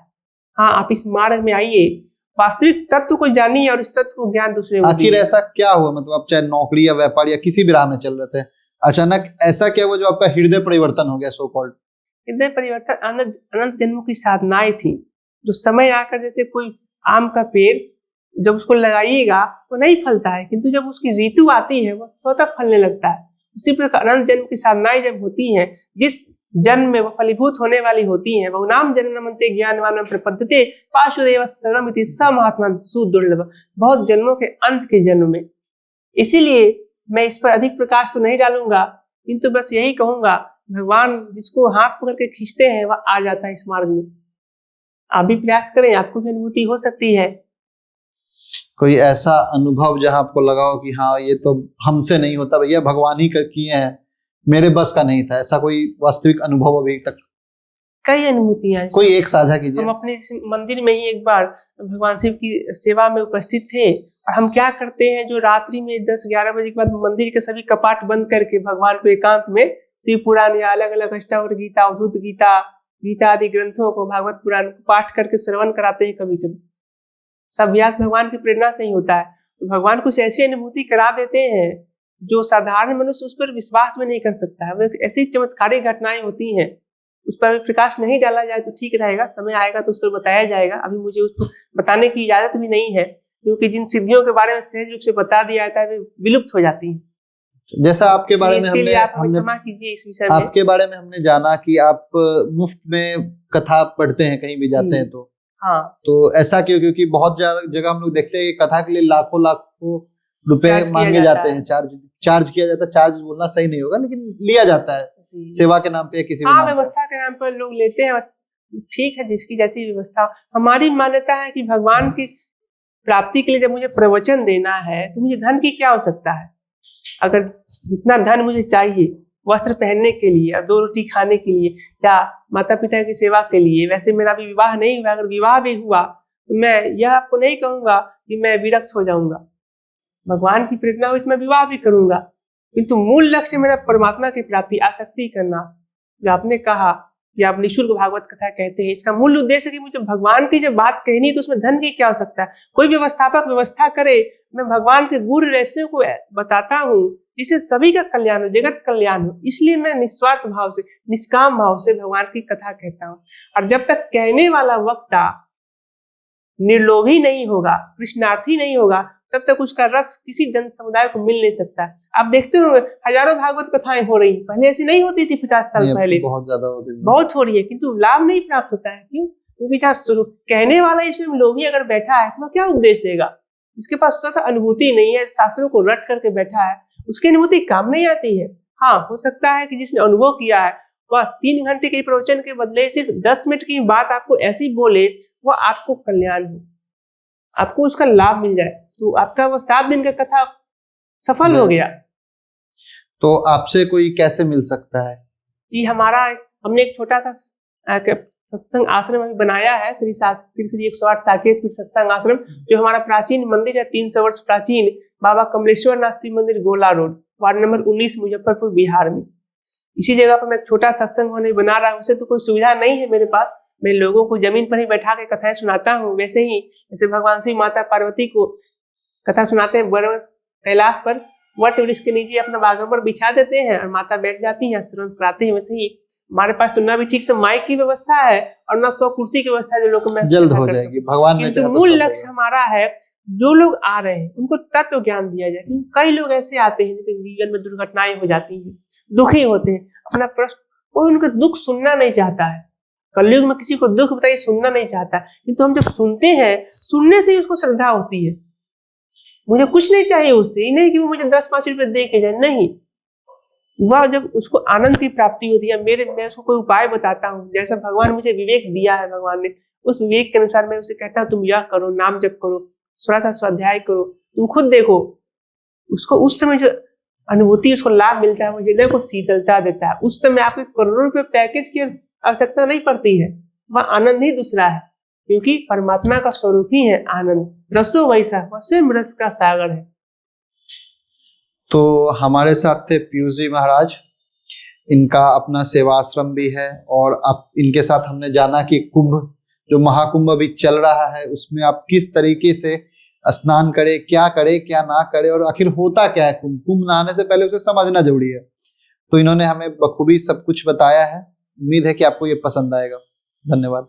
हाँ, आप इस मार्ग में आइए, वास्तविक तत्व को जानिए और इस तत्व को ज्ञान दूसरे को आखिर ऐसा क्या हुआ? मतलब आप चाहे नौकरी या व्यापार या किसी भी राह में चल रहे थे, अचानक ऐसा क्या हुआ जो आपका हृदय परिवर्तन हो गया? सो कॉल्ड हृदय परिवर्तन अनंत जन्मों की साधनाएं थी, जो समय आकर, जैसे कोई आम का पेड़ जब उसको लगाइएगा वो नहीं फलता है, किंतु जब उसकी ऋतु आती है वो स्वतः फलने लगता है। उसी प्रकार अनंत जन्म की साधनाएं जब होती हैं, जिस जन्म में वो फलीभूत होने वाली होती हैं, बहुनाम जन्मन्ते ज्ञानवान प्रपद्यते वासुदेव सर्वमिति स महात्मा सुदुर्लभ, बहुत जन्मों के अंत के जन्म में। इसीलिए मैं इस पर अधिक प्रकाश तो नहीं डालूंगा, किंतु बस यही कहूंगा, भगवान जिसको हाथ पकड़ के खींचते हैं वह आ जाता है इस मार्ग में। आप भी प्रयास करें, आपको भी अनुभूति हो सकती है। कोई ऐसा अनुभव जहां आपको लगा हो कि हाँ, ये तो हमसे नहीं होता भैया, भगवान ही किए हैं, मेरे बस का नहीं था, ऐसा कोई वास्तविक अनुभव अभी तक? कई अनुभूतियां, कोई एक साझा कीजिए। हम अपने मंदिर में ही एक बार भगवान शिव की सेवा में उपस्थित थे, और हम क्या करते हैं, जो रात्रि में 10-11 बजे के बाद मंदिर के सभी कपाट बंद करके भगवान को एकांत में शिव पुराण या अलग अलग अष्टावक्र गीता, अवधूत गीता, गीता आदि ग्रंथों को, भागवत पुराण को पाठ करके श्रवण कराते हैं। कभी कभी सब व्यास भगवान की प्रेरणा से ही होता है। तो भगवान कुछ ऐसी अनुभूति करा देते हैं जो साधारण मनुष्य उस पर विश्वास में नहीं कर सकता है। वो ऐसी चमत्कारी घटनाएं होती हैं, उस पर प्रकाश नहीं डाला जाए तो ठीक रहेगा, समय आएगा तो उस पर बताया जाएगा। अभी मुझे उसको बताने की इजाजत भी नहीं है, क्योंकि जिन सिद्धियों के बारे में सहज रूप से बता दिया जाता है वे विलुप्त हो जाती हैं। जैसा आपके बारे में हमने क्षमा कीजिए इस विषय में। आपके बारे में हमने जाना कि आप मुफ्त में कथा पढ़ते हैं, कहीं भी जाते हैं तो। हाँ, तो ऐसा क्यों? क्योंकि बहुत ज्यादा जगह हम लोग देखते हैं कि कथा के लिए लाखों लाखों रुपए मांगे जाते हैं, चार्ज किया जाता है। चार्ज बोलना सही नहीं होगा, लेकिन लिया जाता है सेवा के नाम पे, किसी भी नाम पे। व्यवस्था के नाम पर लोग लेते हैं, ठीक है, जिसकी जैसी व्यवस्था। हमारी मान्यता है कि भगवान की प्राप्ति के लिए जब मुझे प्रवचन देना है तो मुझे धन की क्या आवश्यकता है। अगर जितना धन मुझे चाहिए वस्त्र पहनने के लिए और 2 रोटी खाने के लिए या माता पिता की सेवा के लिए, वैसे मेरा भी विवाह नहीं हुआ, अगर विवाह भी हुआ तो मैं यह आपको नहीं कहूंगा कि मैं विरक्त हो जाऊंगा। भगवान की प्रेरणा हुई तो मैं विवाह भी करूंगा, किंतु मूल लक्ष्य मेरा परमात्मा की प्राप्ति, आसक्ति का नाश। जो आपने कहा कि आप निःशुल्क भागवत कथा कहते हैं, इसका मूल उद्देश्य कि मुझे भगवान की जब बात कहनी तो उसमें धन की क्या आवश्यकता है। कोई व्यवस्थापक व्यवस्था करे, मैं भगवान के गुरु रहस्यों को बताता हूँ जिससे सभी का कल्याण हो, जगत कल्याण हो। इसलिए मैं निस्वार्थ भाव से, निष्काम भाव से भगवान की कथा कहता हूँ। और जब तक कहने वाला वक्ता निर्लोभी नहीं होगा, कृष्णार्थी नहीं होगा, तब तक उसका रस किसी जन समुदाय को मिल नहीं सकता। आप देखते होंगे हजारों भागवत कथाएं हो रही, पहले ऐसी नहीं होती थी, 50 साल पहले बहुत ज्यादा हो रही है, बहुत हो रही है, किंतु लाभ नहीं प्राप्त होता है। क्यों? क्योंकि कहने वाला इसमें लोभी अगर बैठा है तो वह क्या उपदेश देगा? इसके पास स्वतः अनुभूति नहीं है, शास्त्रों को रट करके बैठा है, उसकी अनुभूति काम नहीं आती है। हाँ, हो सकता है कि जिसने अनुभव किया है वह 3 घंटे के प्रवचन के बदले सिर्फ 10 मिनट की बात आपको ऐसी बोले वह आपको कल्याण हो, आपको उसका लाभ मिल जाए, तो आपका वो 7 दिन का कथा सफल हो गया। तो आपसे कोई कैसे मिल सकता है? ये हमने एक छोटा सा सत्संग आश्रम अभी बनाया है, श्री 108 साकेत पीठ सत्संग आश्रम, जो हमारा प्राचीन मंदिर है, 300 वर्ष प्राचीन, बाबा कमलेश्वर नाथ शिव मंदिर, गोला road, ward number 19, Muzaffarpur, Bihar में। इसी जगह पर मैं एक छोटा सत्संग होने बना रहा हूँ। उसे तो कोई सुविधा नहीं है मेरे पास, मैं लोगों को जमीन पर ही बैठा के कथाएं सुनाता हूँ। वैसे ही जैसे भगवान शिव माता पार्वती को कथा सुनाते हैं कैलाश पर, वट वृक्ष के नीचे अपना बागंबर बिछा देते हैं और माता बैठ जाती है, श्रवण कराते हैं। वैसे ही हमारे पास तो ना भी ठीक से माइक की व्यवस्था है और ना 100 कुर्सी की व्यवस्था है जो लोग में जल्द हो जाएगी, भगवान ने चाहा तो मूल लक्ष्य हमारा है जो लोग आ रहे हैं उनको तत्व ज्ञान दिया जाए। क्योंकि कई लोग ऐसे आते हैं जिनके जीवन में दुर्घटनाएं हो जाती हैं, दुखी होते हैं, अपना प्रश्न, कोई उनका दुख सुनना नहीं चाहता है। कलयुग में किसी को दुख बताइए सुनना नहीं चाहता, किंतु हम जब सुनते हैं, सुनने से ही उसको श्रद्धा होती है। मुझे कुछ नहीं चाहिए उससे, ये नहीं कि वो मुझे 10-5 रुपए दे के जाए, नहीं, वह जब उसको आनंद की प्राप्ति होती है, मैं उसको कोई उपाय बताता हूँ, जैसा भगवान मुझे विवेक दिया है, भगवान ने उस विवेक के अनुसार मैं उसे कहता हूँ तुम यह करो, नाम जप करो, थोड़ा सा स्वाध्याय करो, तुम खुद देखो, उसको उस समय जो अनुभूति, उसको लाभ मिलता है, वो हृदय को शीतलता देता है। उस समय आपको करोड़ों रुपए पैकेज की आवश्यकता नहीं पड़ती है, वह आनंद ही दूसरा है, क्योंकि परमात्मा का स्वरूप ही है आनंद, रसो वैसा, वह स्वयं रस का सागर है। तो हमारे साथ थे पीयूष जी महाराज, इनका अपना सेवाश्रम भी है, और अब इनके साथ हमने जाना कि कुंभ, जो महाकुंभ अभी चल रहा है, उसमें आप किस तरीके से स्नान करें, क्या ना करे, और आखिर होता क्या है कुंभ नहाने से पहले उसे समझना जरूरी है। तो इन्होंने हमें बखूबी सब कुछ बताया है। उम्मीद है कि आपको ये पसंद आएगा। धन्यवाद।